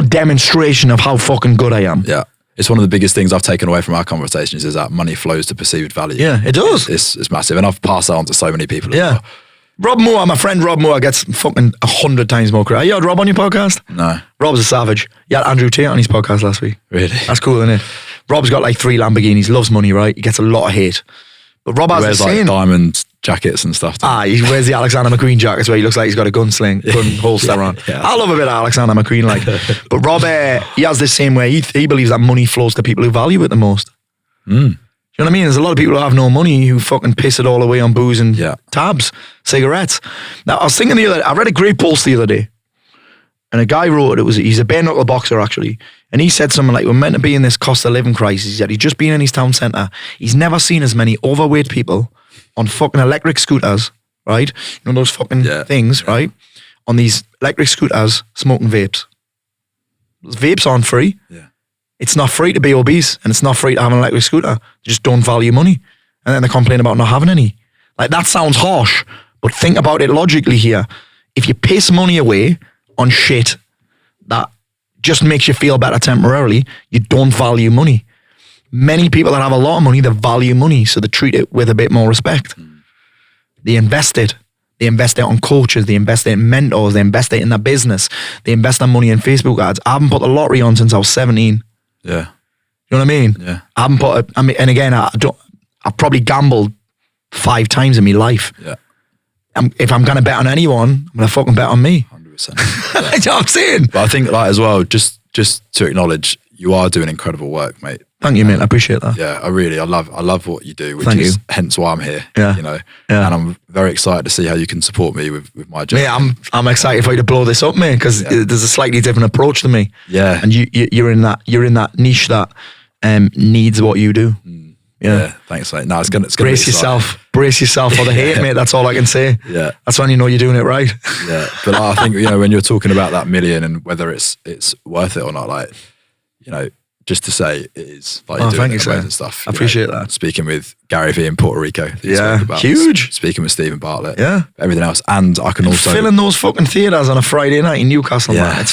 demonstration of how fucking good I am? Yeah. It's one of the biggest things I've taken away from our conversations is that money flows to perceived value. Yeah, it does. It's massive. And I've passed that on to so many people. Yeah. Rob Moore, my friend Rob Moore gets fucking 100 times more credit. You had Rob on your podcast? No. Rob's a savage. You had Andrew Tate on his podcast last week. Really? That's cool, isn't it? Rob's got like 3 Lamborghinis, loves money, right? He gets a lot of hate. But Rob has wears the like saying, diamond jackets and stuff. he wears the Alexander McQueen jackets where he looks like he's got a gun holster on. I love a bit of Alexander McQueen, like. But Rob, he has this same way. He believes that money flows to people who value it the most. You know what I mean? There's a lot of people who have no money who fucking piss it all away on booze and Yeah. tabs, cigarettes. Now, I was thinking I read a great post the other day, and a guy wrote he's a bare knuckle boxer actually, and he said something like, we're meant to be in this cost of living crisis. He said he's just been in his town centre. He's never seen as many overweight people on fucking electric scooters, right? You know those fucking things, right? On these electric scooters, smoking vapes. Those vapes aren't free. Yeah. It's not free to be obese, and it's not free to have an electric scooter. They just don't value money. And then they complain about not having any. Like, that sounds harsh, but think about it logically here. If you piss money away on shit that just makes you feel better temporarily, you don't value money. Many people that have a lot of money, they value money, so they treat it with a bit more respect. They invest it. They invest it on coaches. They invest it in mentors. They invest it in their business. They invest their money in Facebook ads. I haven't put the lottery on since I was 17. Yeah. You know what I mean? Yeah. I haven't put. And again, I've probably gambled 5 times in my life. Yeah. If I'm gonna bet on anyone, I'm gonna fucking bet on me. 100%. You know what I'm saying? But I think, like, as well, just to acknowledge, you are doing incredible work, mate. Thank you, mate. I appreciate that. Yeah, I love what you do, which Thank is you. hence why I'm here. Yeah. You know, Yeah. and I'm very excited to see how you can support me with my journey. Mate, I'm excited for you to blow this up, mate, because there's a slightly different approach to me. Yeah. And you're in that niche that needs what you do. Yeah. Thanks, mate. No, it's gonna Brace be yourself. Brace yourself for the hate, mate. That's all I can say. Yeah. That's when you know you're doing it right. Yeah, but I think, you know, when you're talking about that million and whether it's worth it or not, like, you know, just to say it is, like, you're doing thank you, amazing sir. stuff. I you appreciate know, that. Speaking with Gary Vee in Puerto Rico. that you Yeah, spoke about, huge. Speaking with Stephen Bartlett. Yeah. Everything else. And I can also... Filling those fucking theatres on a Friday night in Newcastle, Yeah. man.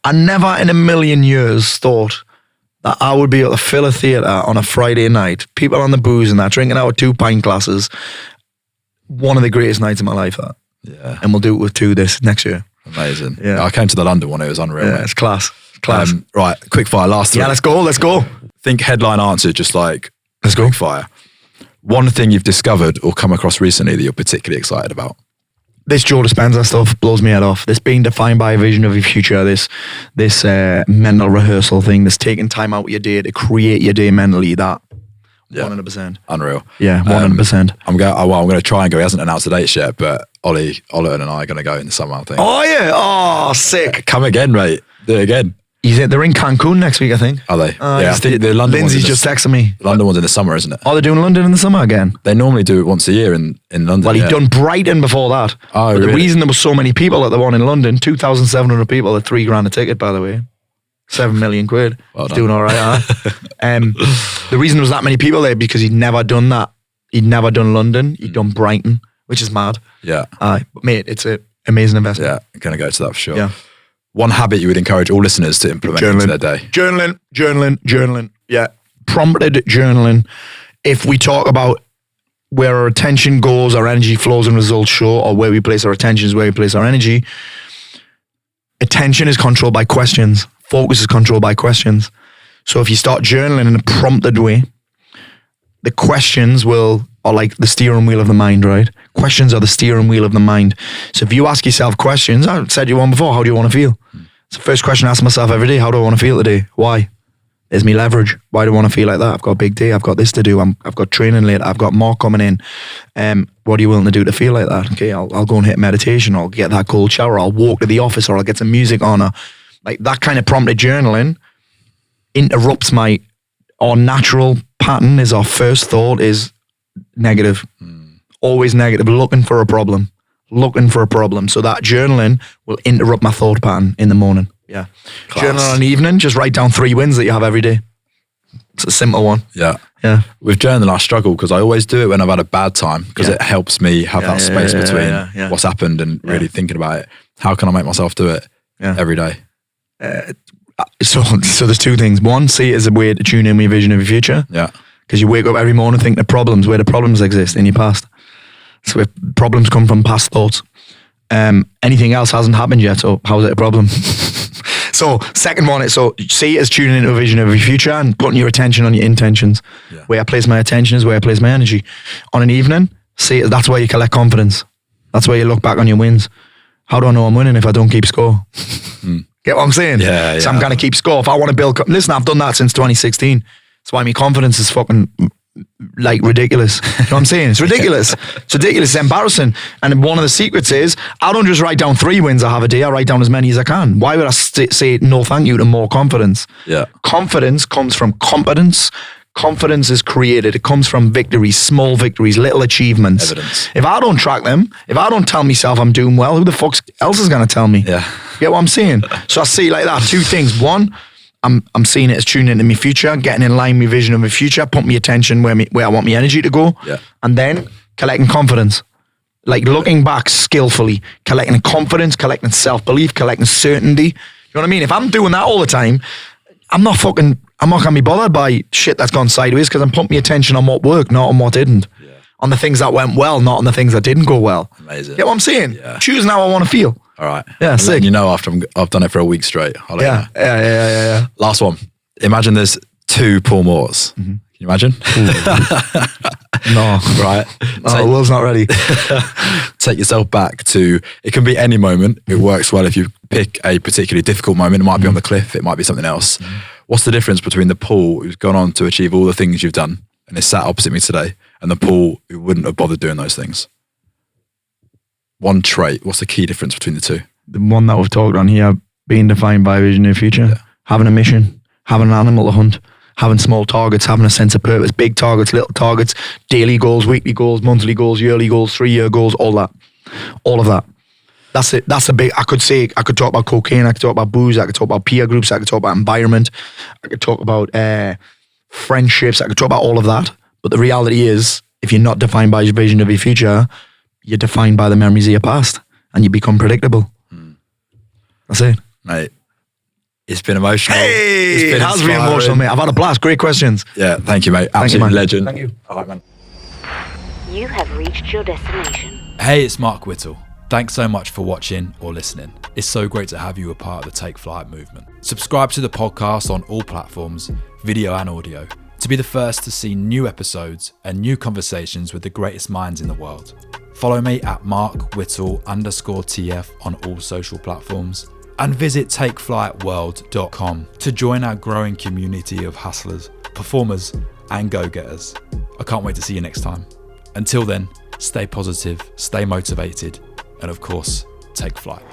I never in a million years thought that I would be able to fill a theatre on a Friday night, people on the booze and that, drinking out of 2 pint glasses. One of the greatest nights of my life, that. Yeah. And we'll do it with 2 this next year. Amazing. Yeah. I came to the London one. It was unreal. Yeah, mate. it's class. Class. Right, quick fire, last 3. Yeah, let's go. Think headline answer, just like, Let's go. quick fire. One thing you've discovered or come across recently that you're particularly excited about? This Joe Dispenza stuff blows me head off. This being defined by a vision of your future, this mental rehearsal thing, this taking time out of your day to create your day mentally, that 100%. Unreal. Yeah, 100%. I'm going to try and go. He hasn't announced the dates yet, but Ollie and I are going to go in the summer, I think. Oh yeah, oh sick. Come again, mate. Do it again. They're in Cancun next week, I think. Are they? Yeah, I think the London Lindsay's one's just texting me. London one's in the summer, isn't it? Oh, they're doing London in the summer again. They normally do it once a year in London. Well, he'd done Brighton before that. Oh, But the really? reason there was so many people at the one in London, 2,700 people at $3,000 a ticket, by the way. 7 million quid. Well He's done. doing all right, huh? The reason there was that many people there because he'd never done that. He'd never done London. He'd done Brighton, which is mad. Yeah. But mate, it's an amazing investment. Yeah, I'm going to go to that for sure. Yeah. One habit you would encourage all listeners to implement into their day. Journaling. Yeah. Prompted journaling. If we talk about where our attention goes, our energy flows and results show, or where we place our attention is where we place our energy. Attention is controlled by questions. Focus is controlled by questions. So if you start journaling in a prompted way, the questions are like the steering wheel of the mind, right? Questions are the steering wheel of the mind. So if you ask yourself questions, I said you one before, how do you want to feel? It's the first question I ask myself every day. How do I want to feel today? Why? There's me leverage. Why do I want to feel like that? I've got a big day. I've got this to do. I've got training later. I've got more coming in. What are you willing to do to feel like that? Okay, I'll go and hit meditation. I'll get that cold shower. I'll walk to the office, or I'll get some music on. Or like that kind of prompted journaling interrupts our natural pattern. Is our first thought is negative. Always negative. Looking for a problem. So that journaling will interrupt my thought pattern in the morning. Yeah. Class. Journal in the evening, just write down 3 wins that you have every day. It's a simple one. Yeah. Yeah. With journaling, I struggle because I always do it when I've had a bad time because it helps me have that space between what's happened and really thinking about it. How can I make myself do it every day? So there's 2 things. One, see it as a way to tune in with your vision of your future. Yeah. Because you wake up every morning thinking of problems, where the problems exist in your past. So if problems come from past thoughts. Anything else hasn't happened yet, so how is it a problem? So second one, so see it as tuning into a vision of your future and putting your attention on your intentions. Yeah. Where I place my attention is where I place my energy. On an evening, see it, that's where you collect confidence. That's where you look back on your wins. How do I know I'm winning if I don't keep score? Get what I'm saying? So I'm going to keep score. If I want to build... Listen, I've done that since 2016. That's why my confidence is fucking like ridiculous. You know what I'm saying? It's ridiculous. It's ridiculous. It's embarrassing. And one of the secrets is I don't just write down 3 wins I have a day. I write down as many as I can. Why would I say no thank you to more confidence? Yeah. Confidence comes from competence. Confidence is created. It comes from victories, small victories, little achievements. Evidence. If I don't track them, if I don't tell myself I'm doing well, who the fuck else is going to tell me? Yeah. Get what I'm saying? So I see like that. 2 things. One, I'm seeing it as tuning into my future, getting in line with my vision of my future, put my attention where I want my energy to go. Yeah. And then collecting confidence. Like looking back skillfully, collecting confidence, collecting self-belief, collecting certainty. You know what I mean? If I'm doing that all the time, I'm not going to be bothered by shit that's gone sideways because I'm putting my attention on what worked, not on what didn't. Yeah. On the things that went well, not on the things that didn't go well. Amazing. Get what I'm saying? Yeah. Choosing how I want to feel. All right. Yeah, sick. You know, after I've done it for a week straight. I'll let you know. Yeah. Last one. Imagine there's 2 Paul Morts. Mm-hmm. Can you imagine? No. Right. No, the world's not ready. Take yourself back to, it can be any moment. It works well if you pick a particularly difficult moment. It might be on the cliff. It might be something else. What's the difference between the Paul who's gone on to achieve all the things you've done and is sat opposite me today and the Paul who wouldn't have bothered doing those things? One trait. What's the key difference between the 2? The one that we've talked on here, being defined by a vision of the future, having a mission, having an animal to hunt, having small targets, having a sense of purpose, big targets, little targets, daily goals, weekly goals, monthly goals, yearly goals, 3-year goals, all that. All of that. That's it. That's the big, I could talk about cocaine, I could talk about booze, I could talk about peer groups, I could talk about environment, I could talk about friendships, I could talk about all of that. But the reality is, if you're not defined by your vision of your future, you're defined by the memories of your past and you become predictable. That's it. Mate, it's been emotional. Hey, it's it has been emotional, mate. I've had a blast. Great questions. Yeah, thank you, mate. Thank you, Absolute man. legend. Thank you. All right, man. You have reached your destination. Hey, it's Mark Whittle. Thanks so much for watching or listening. It's so great to have you a part of the Take Flight movement. Subscribe to the podcast on all platforms, video and audio, to be the first to see new episodes and new conversations with the greatest minds in the world. Follow me at markwhittle_TF on all social platforms. And visit takeflightworld.com to join our growing community of hustlers, performers, and go-getters. I can't wait to see you next time. Until then, stay positive, stay motivated, and of course, take flight.